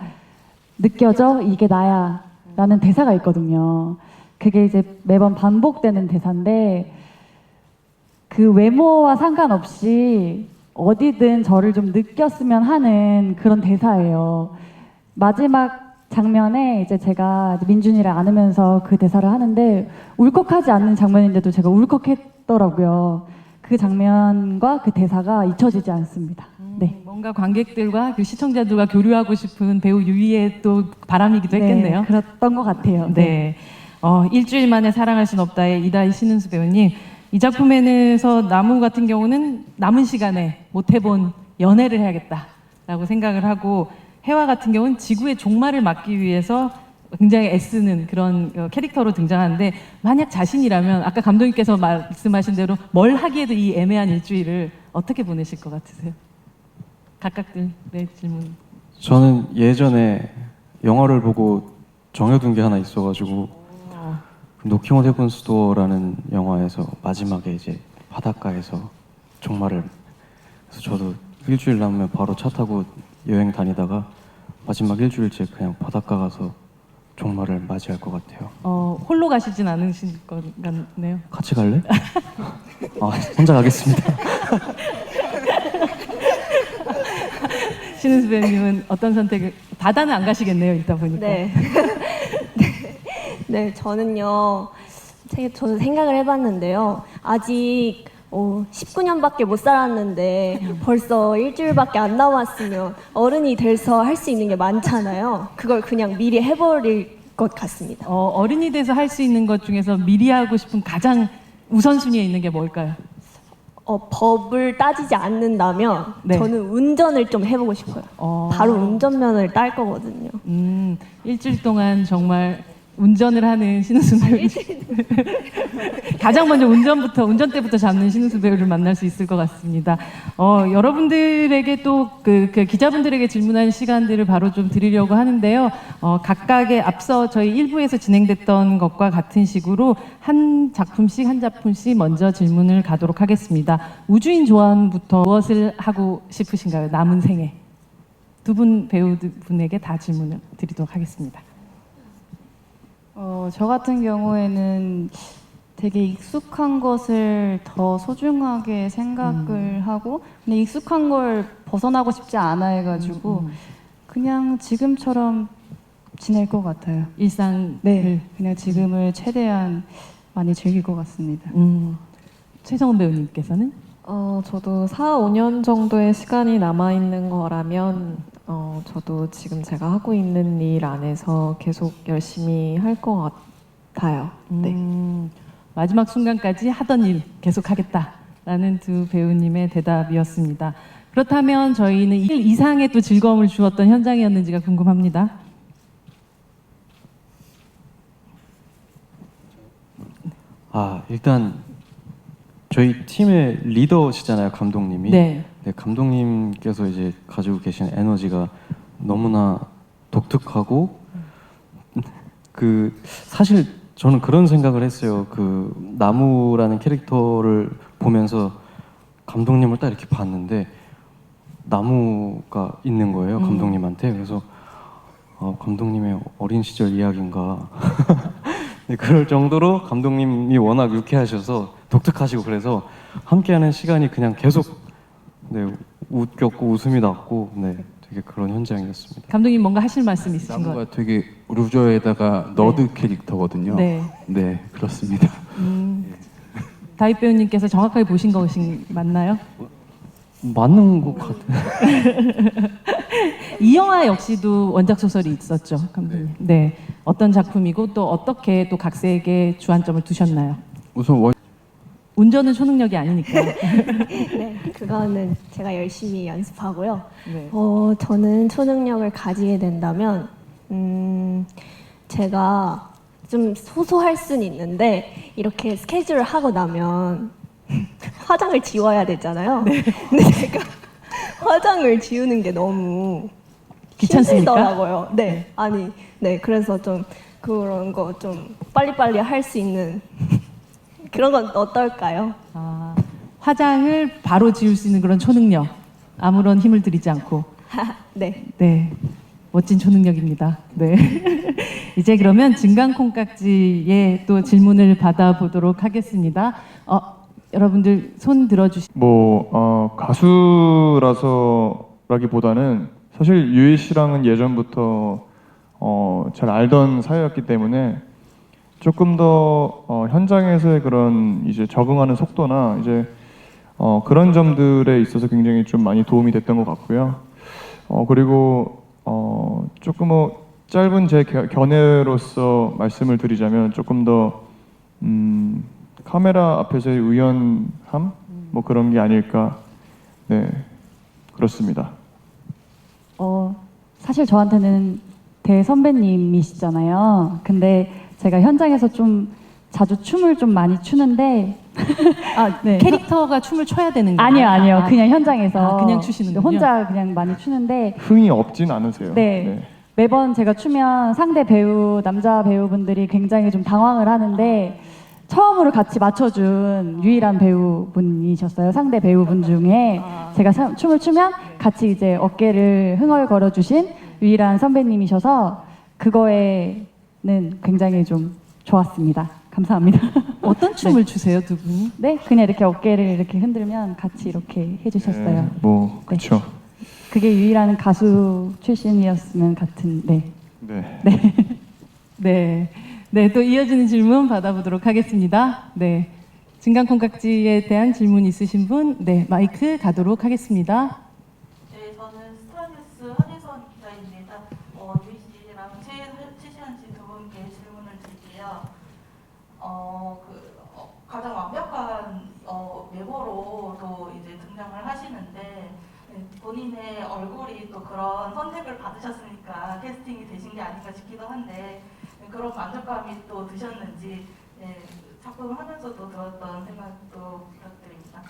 느껴져, 이게 나야 라는 대사가 있거든요. 그게 이제 매번 반복되는 대사인데, 그 외모와 상관없이 어디든 저를 좀 느꼈으면 하는 그런 대사예요. 마지막 장면에 이제 제가 민준이를 안으면서 그 대사를 하는데, 울컥하지 않는 장면인데도 제가 울컥했더라고요. 그 장면과 그 대사가 잊혀지지 않습니다. 네. 뭔가 관객들과 그 시청자들과 교류하고 싶은 배우 유희의 또 바람이기도 했겠네요. 그랬던 것 같아요. 네. 일주일 만에 사랑할 순 없다의 이다희 신은수 배우님, 이 작품에서 나무 같은 경우는 남은 시간에 못 해본 연애를 해야겠다라고 생각을 하고, 해와 같은 경우는 지구의 종말을 막기 위해서 굉장히 애쓰는 그런 캐릭터로 등장하는데, 만약 자신이라면 아까 감독님께서 말씀하신 대로 뭘 하기에도 이 애매한 일주일을 어떻게 보내실 것 같으세요? 각각들의 질문. 저는 예전에 영화를 보고 정해둔 게 하나 있어가지고, 노킹 온 헤븐스 도어라는 영화에서 마지막에 이제 바닷가에서 종말을, 그래서 저도 일주일 남으면 바로 차 타고 여행 다니다가 마지막 일주일째 그냥 바닷가 가서 종말을 맞이할 것 같아요. 홀로 가시진 않으신 것 같네요. 같이 갈래? 혼자 가겠습니다. 신은수 배우님은 어떤 선택을? 바다는 안 가시겠네요, 이따 보니까. 네. 네, 저는요, 저도 생각을 해봤는데요. 아직 19년밖에 못 살았는데 벌써 일주일밖에 안 남았으면 어른이 돼서 할 수 있는 게 많잖아요. 그걸 그냥 미리 해버릴 것 같습니다. 어른이 돼서 할 수 있는 것 중에서 미리 하고 싶은 가장 우선순위에 있는 게 뭘까요? 법을 따지지 않는다면 네. 저는 운전을 좀 해보고 싶어요. 바로 운전면허를 딸 거거든요. 일주일 동안 정말 운전을 하는 신우수 배우. 가장 먼저 운전 때부터 잡는 신우수 배우를 만날 수 있을 것 같습니다. 여러분들에게 또 그 기자분들에게 질문하는 시간들을 바로 좀 드리려고 하는데요. 각각의 앞서 저희 1부에서 진행됐던 것과 같은 식으로 한 작품씩 먼저 질문을 가도록 하겠습니다. 우주인 조언부터 무엇을 하고 싶으신가요? 남은 생에. 두 분 배우분에게 다 질문을 드리도록 하겠습니다. 저 같은 경우에는 되게 익숙한 것을 더 소중하게 생각을 하고, 근데 익숙한 걸 벗어나고 싶지 않아 해가지고 그냥 지금처럼 지낼 것 같아요. 일상. 네, 그냥 지금을 최대한 많이 즐길 것 같습니다. 최성은 배우님께서는? 저도 4, 5년 정도의 시간이 남아있는 거라면 저도 지금 제가 하고 있는 일 안에서 계속 열심히 할 것 같아요. 네. 마지막 순간까지 하던 일 계속 하겠다라는 두 배우님의 대답이었습니다. 그렇다면 저희는 일 이상의 또 즐거움을 주었던 현장이었는지가 궁금합니다. 일단 저희 팀의 리더시잖아요, 감독님이. 네. 네, 감독님께서 이제 가지고 계신 에너지가 너무나 독특하고 사실 저는 그런 생각을 했어요. 나무라는 캐릭터를 보면서 감독님을 딱 이렇게 봤는데 나무가 있는 거예요, 감독님한테. 그래서 감독님의 어린 시절 이야기인가. 네, 그럴 정도로 감독님이 워낙 유쾌하셔서 독특하시고, 그래서 함께하는 시간이 그냥 계속 웃겼고 웃음이 났고, 되게 그런 현장이었습니다. 감독님 뭔가 하실 말씀 있으신 것 나무가 되게 루저에다가 너드 캐릭터거든요. 네. 네, 그렇습니다. 다윗 배우님께서 정확하게 보신 것이 맞나요? 맞는 것 같아요. 이 영화 역시도 원작 소설이 있었죠, 감독님. 네. 어떤 작품이고 또 어떻게 또 각색에 주안점을 두셨나요? 우선 운전은 초능력이 아니니까. 네, 그거는 제가 열심히 연습하고요. 네. 저는 초능력을 가지게 된다면, 제가 좀 소소할 수는 있는데, 이렇게 스케줄을 하고 나면 화장을 지워야 되잖아요. 네. 근데 제가 화장을 지우는 게 너무 귀찮습니까? 힘들더라고요. 네, 아니, 네, 그래서 좀 그런 거 좀 빨리빨리 할 수 있는 그런 건 어떨까요? 화장을 바로 지울 수 있는 그런 초능력. 아무런 힘을 들이지 않고. 네. 네. 멋진 초능력입니다. 네. 이제 그러면 진강콩깍지의 또 질문을 받아보도록 하겠습니다. 여러분들 손 들어주시죠. 가수라기보다는 사실 유희 씨랑은 예전부터 잘 알던 사이였기 때문에 조금 더 현장에서의 그런 이제 적응하는 속도나 이제 그런 점들에 있어서 굉장히 좀 많이 도움이 됐던 것 같고요. 그리고 조금 짧은 제 견해로서 말씀을 드리자면 조금 더 카메라 앞에서의 유연함 뭐 그런 게 아닐까. 네, 그렇습니다. 사실 저한테는 대선배님이시잖아요. 근데 제가 현장에서 좀 자주 춤을 좀 많이 추는데 네. 캐릭터가 춤을 춰야 되는 거예요? 아니요. 그냥 현장에서 그냥 추시는군요. 혼자 그냥 많이 추는데 흥이 없진 않으세요. 네. 매번 제가 추면 상대 배우, 남자 배우분들이 굉장히 좀 당황을 하는데 처음으로 같이 맞춰준 유일한 배우분이셨어요. 상대 배우분 중에 제가 춤을 추면 같이 이제 어깨를 흥얼거려 주신 유일한 선배님이셔서 그거에는 굉장히 좀 좋았습니다. 감사합니다. 어떤 춤을 추세요, 두 분이? 네, 그냥 이렇게 어깨를 이렇게 흔들면 같이 이렇게 해주셨어요. 그렇죠. 그게 유일한 가수 출신이었으면 같은. 네. 네. 네. 네. 네, 또 이어지는 질문 받아보도록 하겠습니다. 네, 진강콩깍지에 대한 질문 있으신 분, 네, 마이크 가도록 하겠습니다. 네, 저는 스타뉴스 한혜선 기자입니다. 유희씨랑 최시한 씨 두 분께 질문을 드릴게요. 가장 완벽한 외모로도 이제 등장을 하시는데 본인의 얼굴이 또 그런 선택을 받으셨으니까 캐스팅이 되신 게 아닌가 싶기도 한데 그런 만족감이 또 드셨는지 작품을 하면서도 들었던 생각도 부탁드립니다.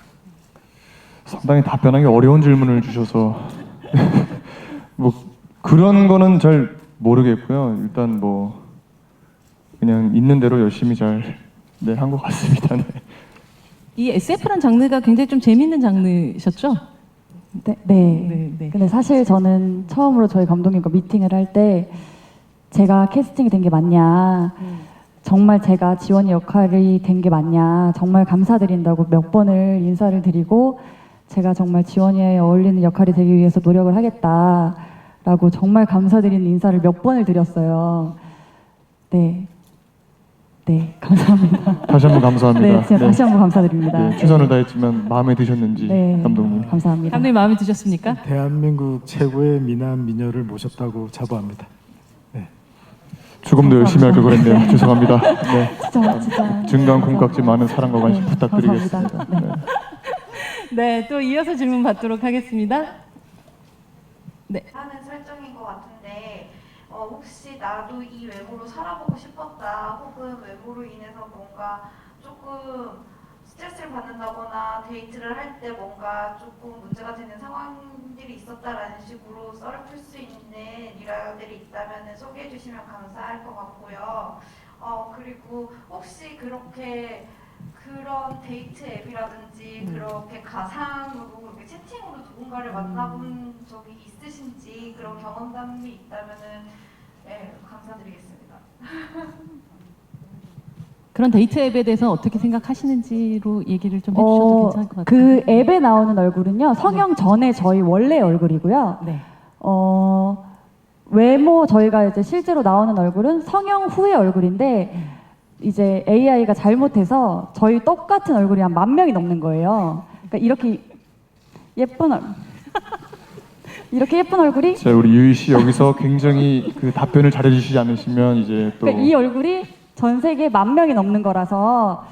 상당히 답변하기 어려운 질문을 주셔서 뭐 그런 거는 잘 모르겠고요. 일단 뭐 그냥 있는 대로 열심히 잘 한 것 같습니다. 네. 이 SF란 장르가 굉장히 좀 재밌는 장르셨죠? 네. 근데 사실 저는 처음으로 저희 감독님과 미팅을 할 때 제가 캐스팅이 된 게 맞냐, 정말 제가 지원이 역할이 된 게 맞냐, 정말 감사드린다고 몇 번을 인사를 드리고 제가 정말 지원이에 어울리는 역할이 되기 위해서 노력을 하겠다라고 정말 감사드리는 인사를 몇 번을 드렸어요. 네, 감사합니다. 다시 한번 감사합니다. 네, 진짜 다시 한번 감사드립니다. 네, 최선을 다했지만 마음에 드셨는지 네, 감독님. 감사합니다. 감독님 마음에 드셨습니까? 대한민국 최고의 미남 미녀를 모셨다고 자부합니다. 조금 더 열심히 할 걸 그랬네요. 죄송합니다. 네. 진짜. 증강 콩깍지 많은 사랑과 관심 부탁드리겠습니다. 감사합니다. 네, 또 이어서 질문 받도록 하겠습니다. 네. 하는 설정인 것 같은데 혹시 나도 이 외모로 살아보고 싶었다 혹은 외모로 인해서 뭔가 조금 스트레스를 받는다거나 데이트를 할 때 뭔가 조금 문제가 되는 상황들이 있었다라는 식으로 썰을 풀 수 있는 일화들이 있다면 소개해 주시면 감사할 것 같고요. 그리고 혹시 그렇게 그런 데이트 앱이라든지 그렇게 가상으로 그렇게 채팅으로 누군가를 만나본 적이 있으신지 그런 경험담이 있다면은 감사드리겠습니다. 그런 데이트 앱에 대해서 어떻게 생각하시는지로 얘기를 좀 해주셔도 괜찮을 것 같아요. 그 앱에 나오는 얼굴은요, 성형 전에 저희 원래 얼굴이고요. 네. 외모 저희가 이제 실제로 나오는 얼굴은 성형 후의 얼굴인데 이제 AI가 잘못해서 저희 똑같은 얼굴이 한 10,000명이 넘는 거예요. 그러니까 이렇게 예쁜 이렇게 예쁜 얼굴이 자, 우리 유희 씨 여기서 굉장히 그 답변을 잘해주시지 않으시면 이제 또 그러니까 이 얼굴이 전 세계 10,000명이 넘는 거라서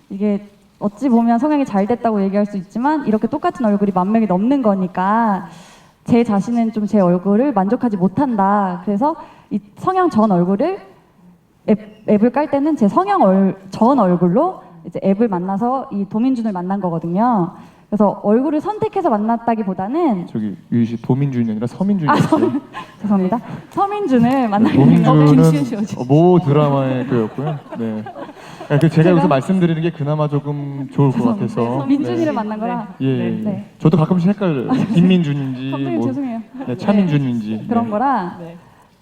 이게 어찌 보면 성형이 잘 됐다고 얘기할 수 있지만 이렇게 똑같은 얼굴이 10,000명이 넘는 거니까 제 자신은 좀 제 얼굴을 만족하지 못한다. 그래서 이 성형 전 얼굴을 앱을 깔 때는 제 성형 전 얼굴로 이제 앱을 만나서 이 도민준을 만난 거거든요. 그래서 얼굴을 선택해서 만났다기보다는 저기 유희 씨 도민준이 아니라 서민준이었어요. 죄송합니다. 서민준을 만나게 도민준은 모 드라마의 그였고요. 네. 제가 여기서 말씀드리는 게 그나마 조금 좋을 것 같아서. 민준이를 만난 거라. 예. 저도 가끔씩 헷갈려요. 김민준인지, 감독님 죄송해요. 차민준인지. 그런 거라.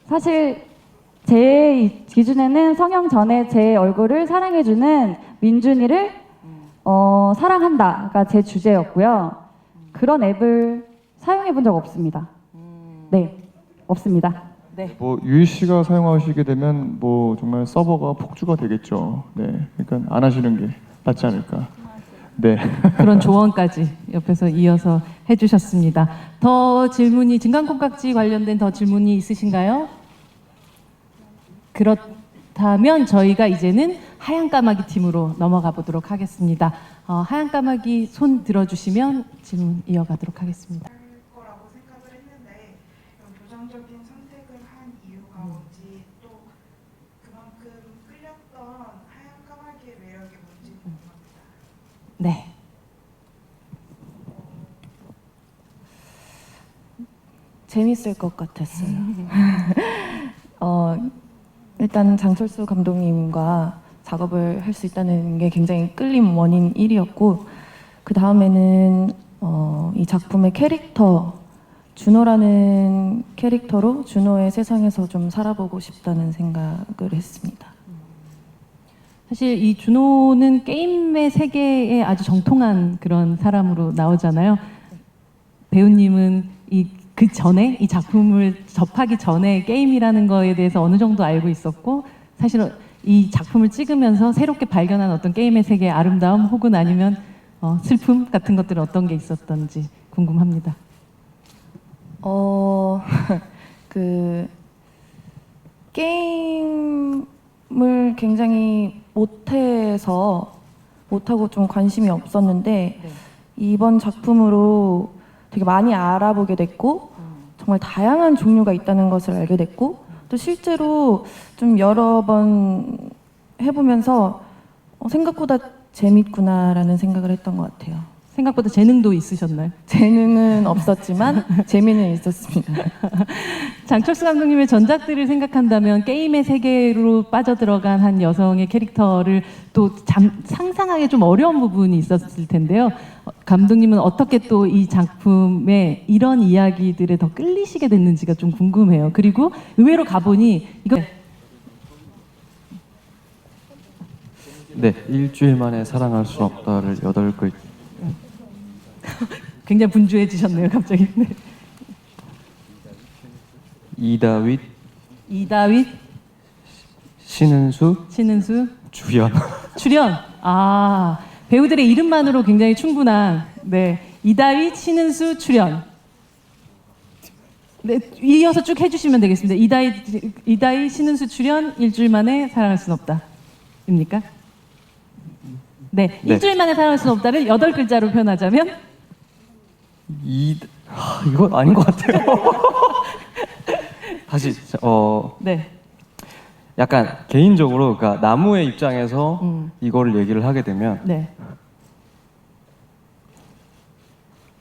사실 제 기준에는 성형 전에 제 얼굴을 사랑해주는 민준이를 사랑한다가 제 주제였고요. 그런 앱을 사용해 본 적 없습니다. 네, 없습니다. 뭐 유희 씨가 사용하시게 되면 뭐 정말 서버가 폭주가 되겠죠. 네, 그러니까 안 하시는 게 낫지 않을까. 네. 그런 조언까지 옆에서 이어서 해주셨습니다. 더 질문이 진강콩깍지 관련된 더 질문이 있으신가요? 그렇다면 저희가 이제는 하얀 까마귀 팀으로 넘어가 보도록 하겠습니다. 하얀 까마귀 손 들어주시면 질문 이어가도록 하겠습니다. 거라고 생각을 했는데 이런 교정적인 선택을 한 이유가 뭔지 또 그만큼 끌렸던 하얀 까마귀의 매력이 뭔지 궁금합니다. 네. 재밌을 것 같았어요. 일단 장철수 감독님과 작업을 할 수 있다는 게 굉장히 끌림 원인 1이었고 그 다음에는 이 작품의 캐릭터 준호라는 캐릭터로 준호의 세상에서 좀 살아보고 싶다는 생각을 했습니다. 사실 이 준호는 게임의 세계에 아주 정통한 그런 사람으로 나오잖아요. 배우님은 그 전에 이 작품을 접하기 전에 게임이라는 거에 대해서 어느 정도 알고 있었고 사실은 이 작품을 찍으면서 새롭게 발견한 어떤 게임의 세계의 아름다움 혹은 아니면 슬픔 같은 것들은 어떤 게 있었던지 궁금합니다. 그 게임을 굉장히 못하고 좀 관심이 없었는데 이번 작품으로 되게 많이 알아보게 됐고 정말 다양한 종류가 있다는 것을 알게 됐고 또 실제로 좀 여러 번 해보면서 생각보다 재밌구나라는 생각을 했던 것 같아요. 생각보다 재능도 있으셨나요? 재능은 없었지만 재미는 있었습니다. 장철수 감독님의 전작들을 생각한다면 게임의 세계로 빠져들어간 한 여성의 캐릭터를 또 상상하기 좀 어려운 부분이 있었을 텐데요. 감독님은 어떻게 또 이 작품에 이런 이야기들에 더 끌리시게 됐는지가 좀 궁금해요. 그리고 의외로 가보니 이거 네, 일주일 만에 사랑할 순 없다를 8글. 굉장히 분주해지셨네요, 갑자기. 네. 이다윗, 신은수, 주연. 출연. 아, 배우들의 이름만으로 굉장히 충분한. 네, 이다윗, 신은수 출연. 네, 이어서 쭉 해주시면 되겠습니다. 이다윗, 신은수 출연, 일주일 만에 사랑할 순 없다. 입니까? 네, 일주일 만에 사랑할 순 없다를 8글자로 표현하자면 이건 아닌 것 같아요. 다시 네. 약간 개인적으로 그러니까 나무의 입장에서 이거를 얘기를 하게 되면 네.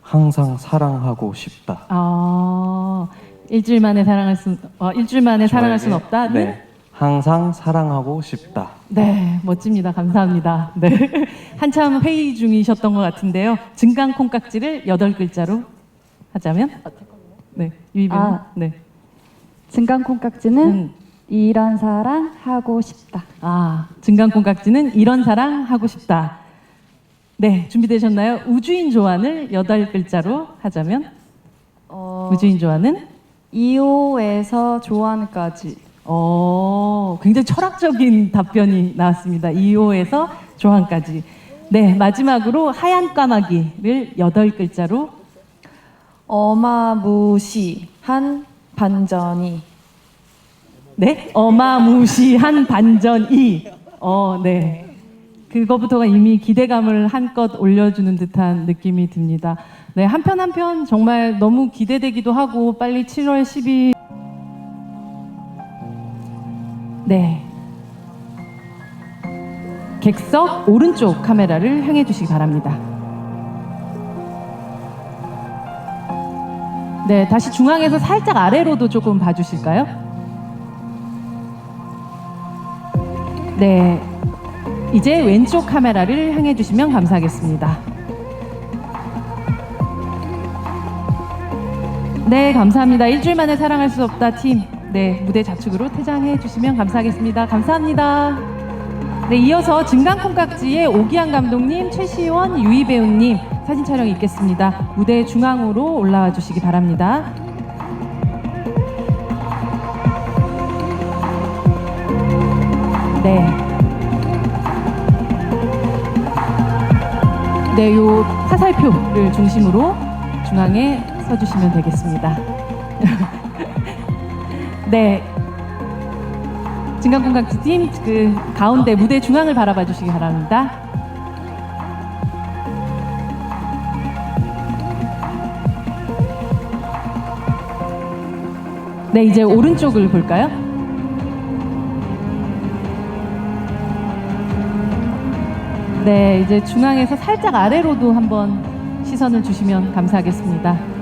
항상 사랑하고 싶다. 일주일 만에 사랑할 순 없다는 네. 항상 사랑하고 싶다. 네, 멋집니다. 감사합니다. 네. 한참 회의 중이셨던 것 같은데요. 증강 콩깍지를 8글자로 하자면? 네, 유희배우. 네. 증강 콩깍지는 이런 사랑 하고 싶다. 증강 콩깍지는 이런 사랑 하고 싶다. 네, 준비되셨나요? 우주인 조안을 8글자로 하자면? 우주인 조안은? 2호에서 조안까지. 굉장히 철학적인 답변이 나왔습니다. 2호에서 조안까지. 네, 마지막으로 하얀 까마귀를 8글자로 어마무시한 반전이. 네? 어마무시한 반전이. 네. 그거부터가 이미 기대감을 한껏 올려주는 듯한 느낌이 듭니다. 네, 한편 한편 정말 너무 기대되기도 하고 빨리 7월 10일 네. 객석 오른쪽 카메라를 향해 주시기 바랍니다. 네, 다시 중앙에서 살짝 아래로도 조금 봐주실까요? 네, 이제 왼쪽 카메라를 향해 주시면 감사하겠습니다. 네, 감사합니다. 일주일 만에 사랑할 수 없다 팀. 네, 무대 좌측으로 퇴장해 주시면 감사하겠습니다. 감사합니다. 네, 이어서 증강 콩깍지의 오기환 감독님, 최시원, 유희 배우님 사진 촬영이 있겠습니다. 무대 중앙으로 올라와 주시기 바랍니다. 네. 네, 요 화살표를 중심으로 중앙에 서주시면 되겠습니다. 네. 증강콩깍지 팀, 가운데 무대 중앙을 바라봐 주시기 바랍니다. 네, 이제 오른쪽을 볼까요? 네, 이제 중앙에서 살짝 아래로도 한번 시선을 주시면 감사하겠습니다.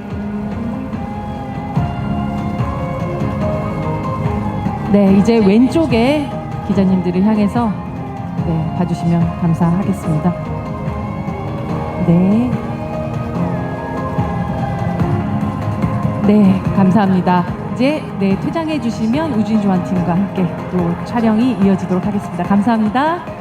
네, 이제 왼쪽에 기자님들을 향해서 네, 봐주시면 감사하겠습니다. 네. 네, 감사합니다. 이제 네, 퇴장해 주시면 우주인 조안팀과 함께 또 촬영이 이어지도록 하겠습니다. 감사합니다.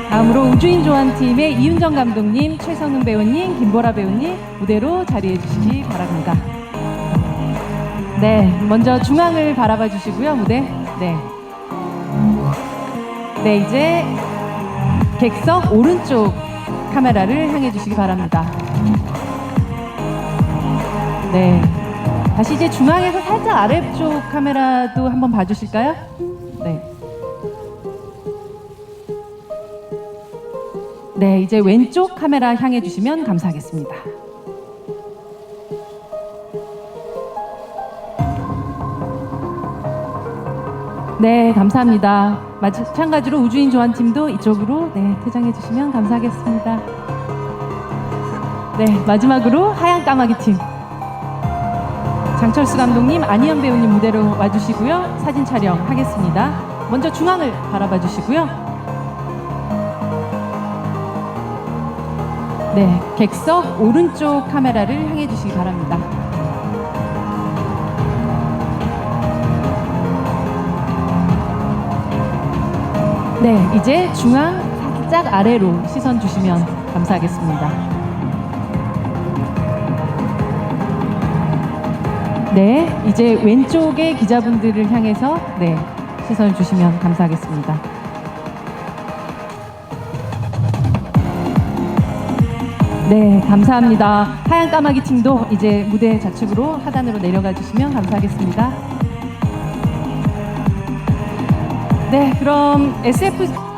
다음으로 우주인 조안팀의 이윤정 감독님, 최성은 배우님, 김보라 배우님 무대로 자리해 주시기 바랍니다. 네, 먼저 중앙을 바라봐 주시고요, 무대. 네. 네, 이제 객석 오른쪽 카메라를 향해 주시기 바랍니다. 네. 다시 이제 중앙에서 살짝 아래쪽 카메라도 한번 봐주실까요? 네. 네, 이제 왼쪽 카메라 향해 주시면 감사하겠습니다. 네, 감사합니다. 마찬가지로 우주인 조안팀도 이쪽으로 퇴장해 주시면 감사하겠습니다. 네, 마지막으로 하얀 까마귀 팀. 장철수 감독님, 안희연 배우님 무대로 와주시고요. 사진 촬영하겠습니다. 먼저 중앙을 바라봐 주시고요. 네, 객석 오른쪽 카메라를 향해 주시기 바랍니다. 네, 이제 중앙 살짝 아래로 시선 주시면 감사하겠습니다. 네, 이제 왼쪽의 기자분들을 향해서 시선을 주시면 감사하겠습니다. 네, 감사합니다. 하얀 까마귀 팀도 이제 무대 좌측으로 하단으로 내려가 주시면 감사하겠습니다. 네, 그럼 SF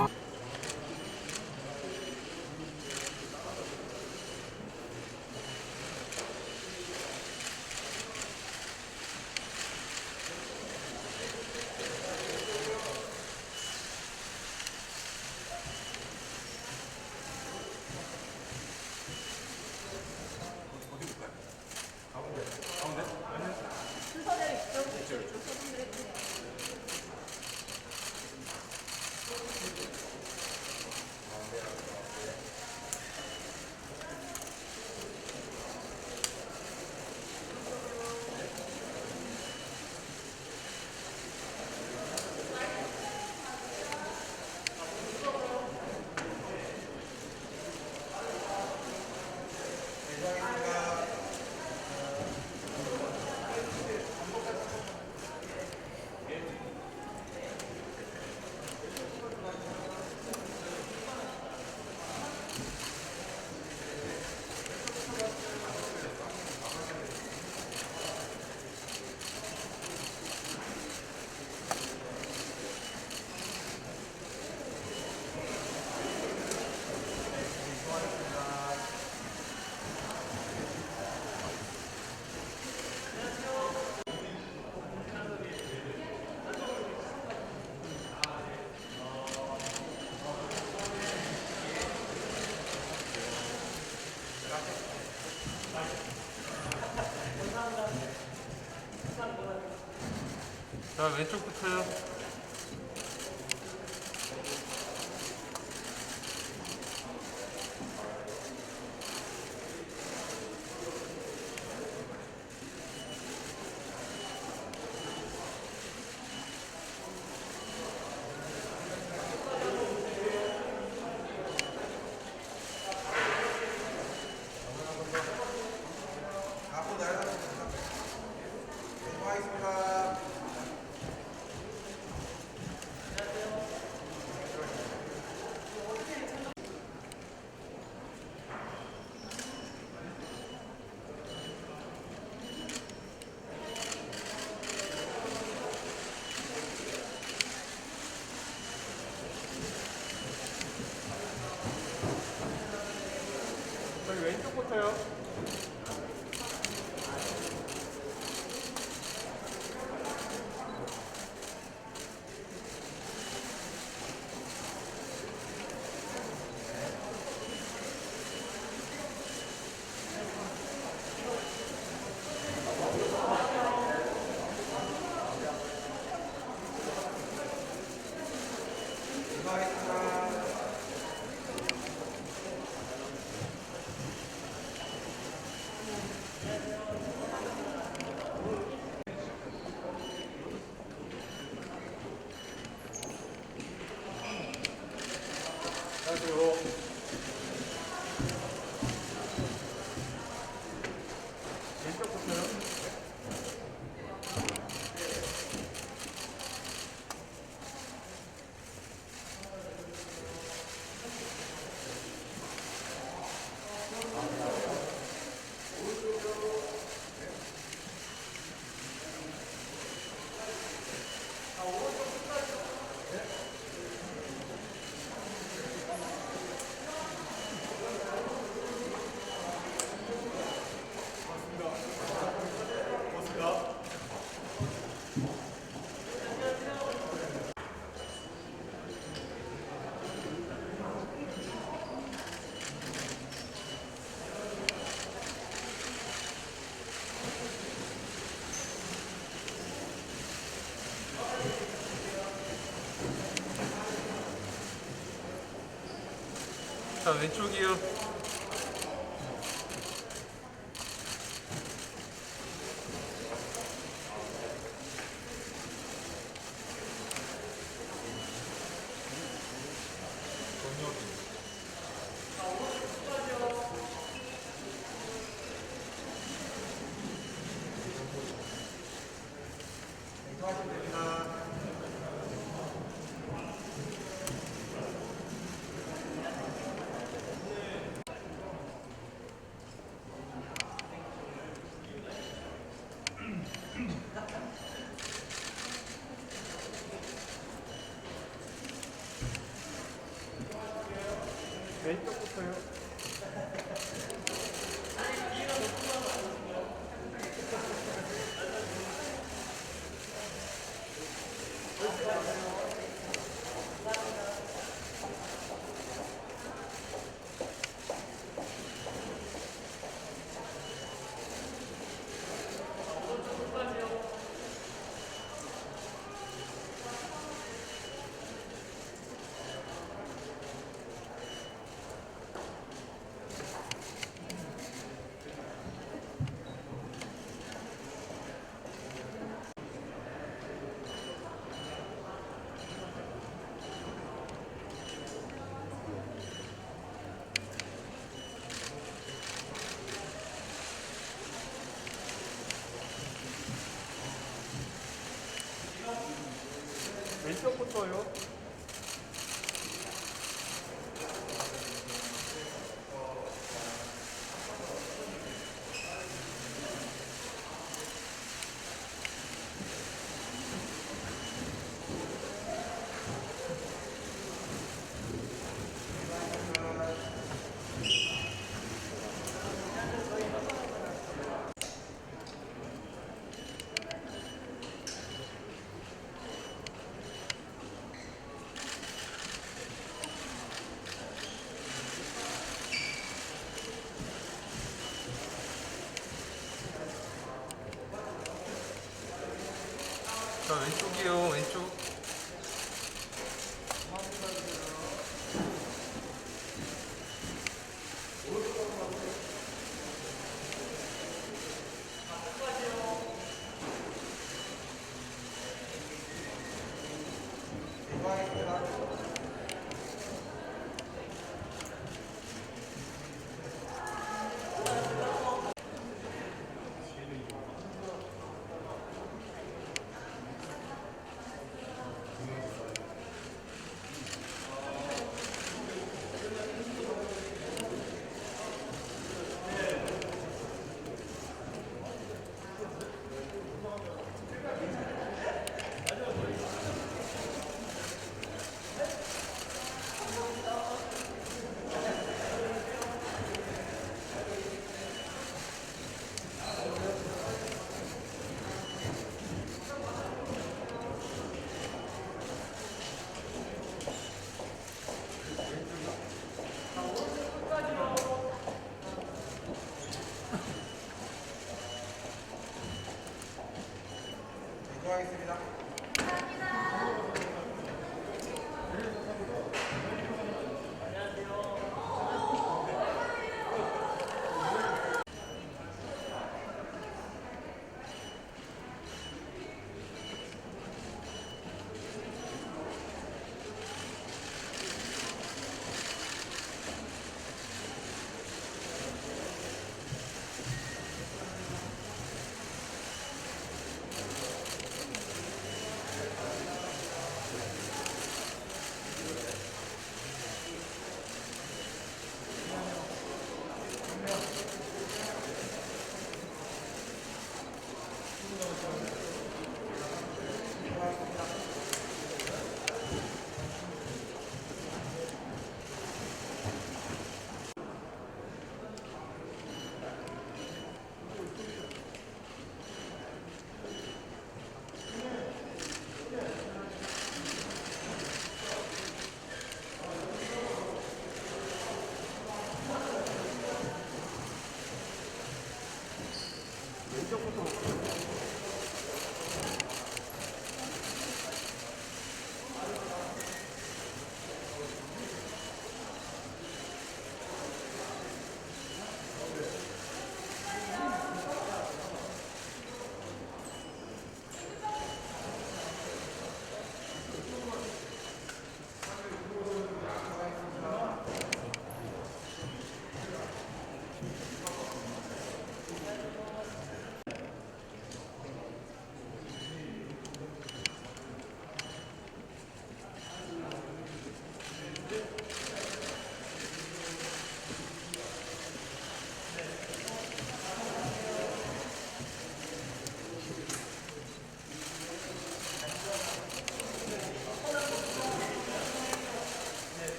자, 왼쪽부터요. 저기 왼쪽부터요. 자, 왼쪽이요. 왼쪽부터요. 왼쪽부터요. 자, 왼쪽이요. 왼쪽.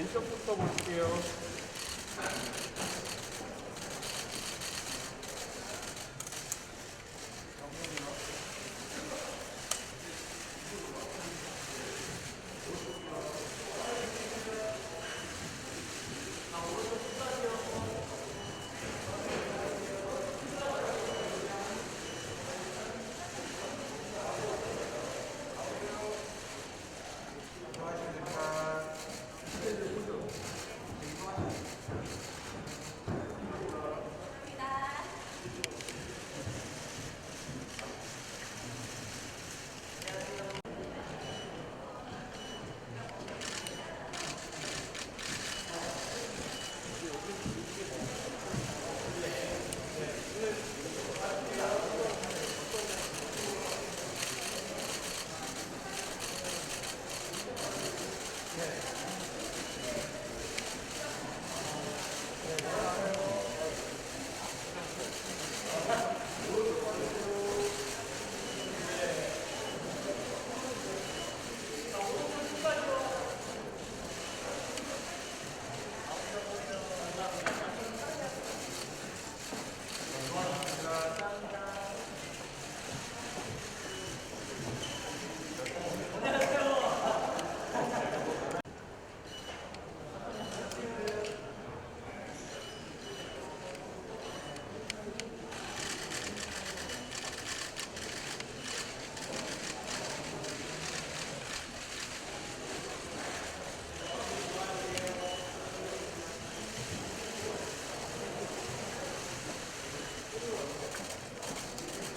왼쪽부터 볼게요.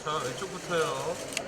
자, 왼쪽부터요.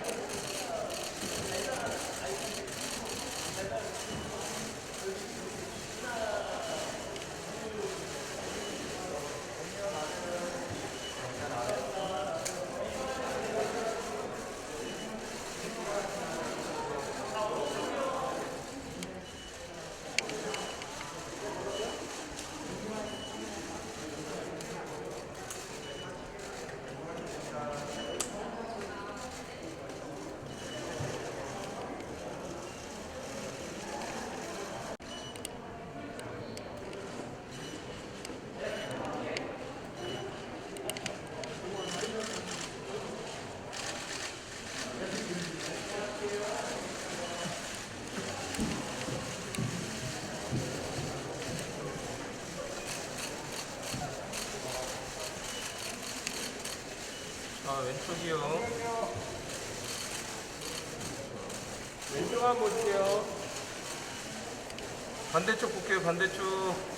자, 왼쪽이요. 왼쪽 한번 볼게요. 반대쪽 볼게요, 반대쪽.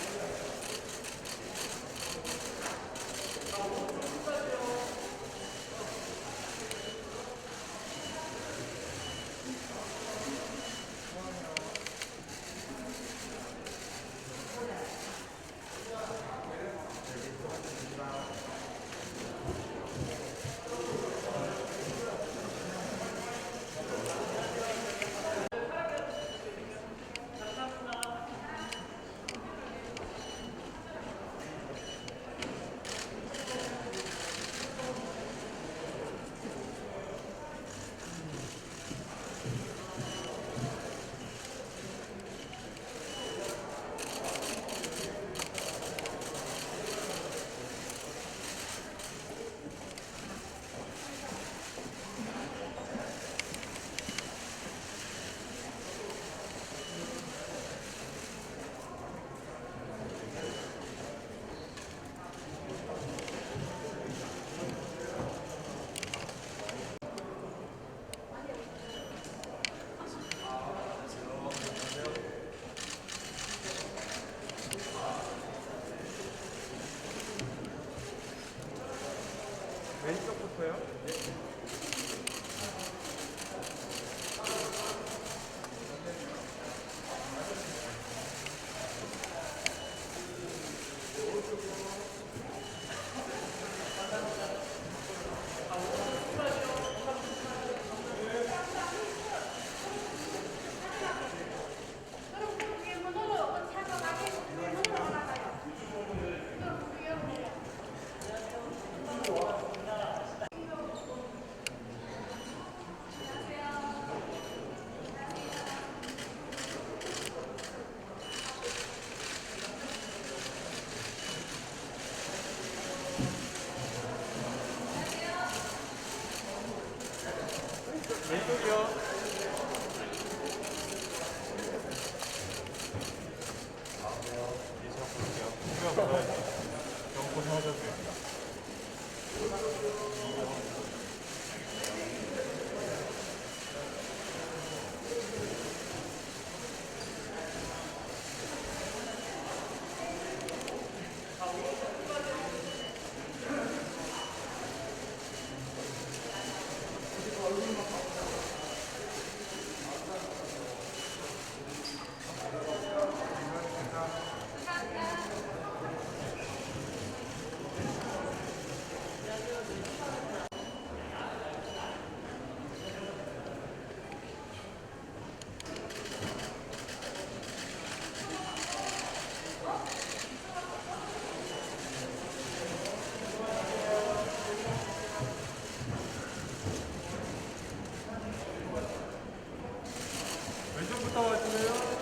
왼쪽부터 와주세요.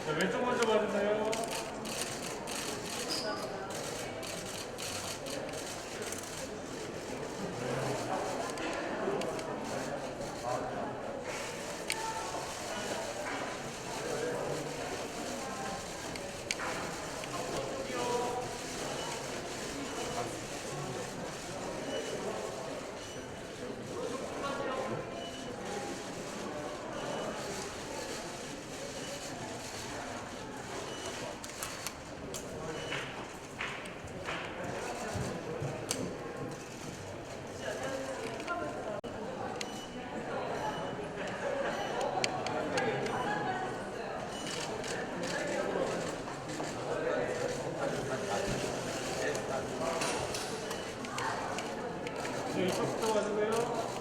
자, 왼쪽 먼저 봐주세요. 네, 이쪽부터 와주세요.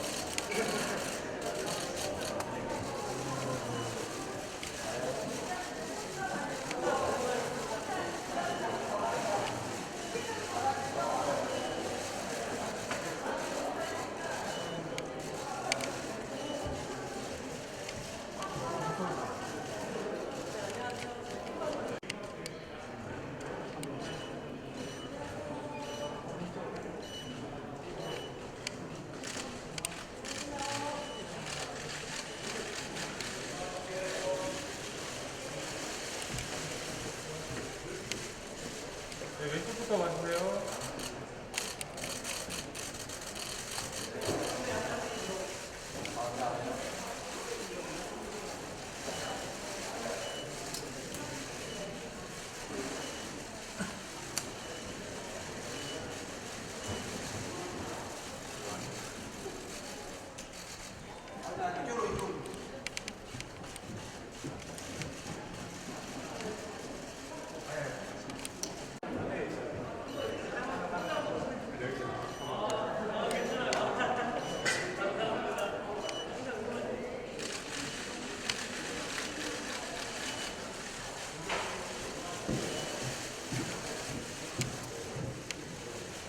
네, 왼쪽부터 와주세요.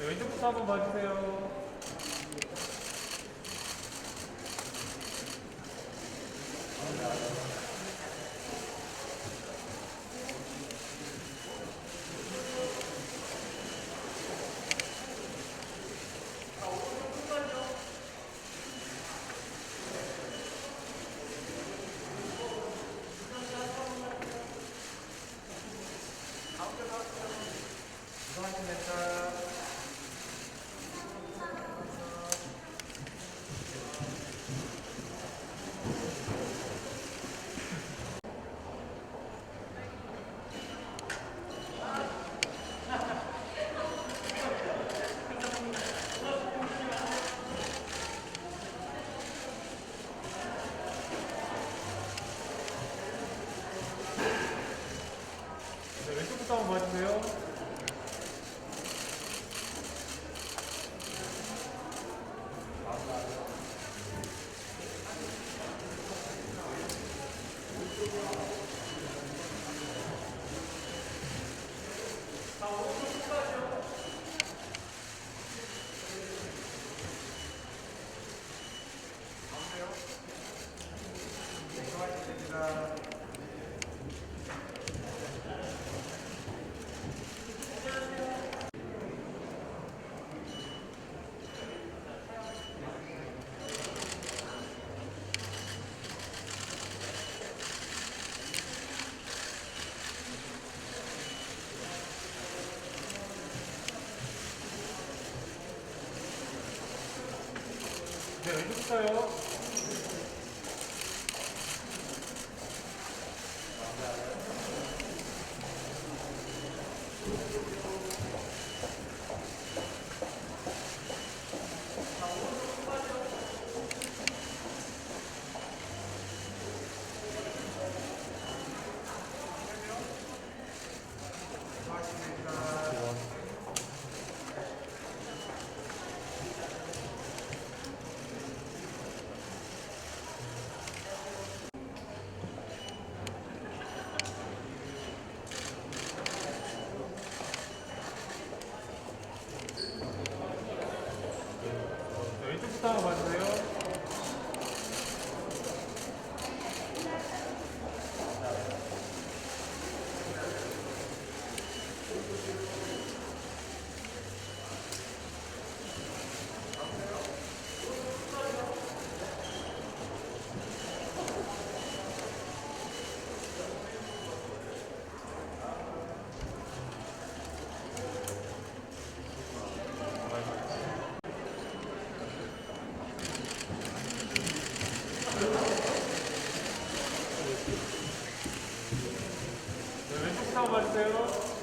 네, 왼쪽부터 한번 봐주세요. 수고하셨습니다. 네, 왼쪽부터요. 네, 왼쪽부터 한번 봐주세요. 네, 왼쪽부터 한번 봐주세요.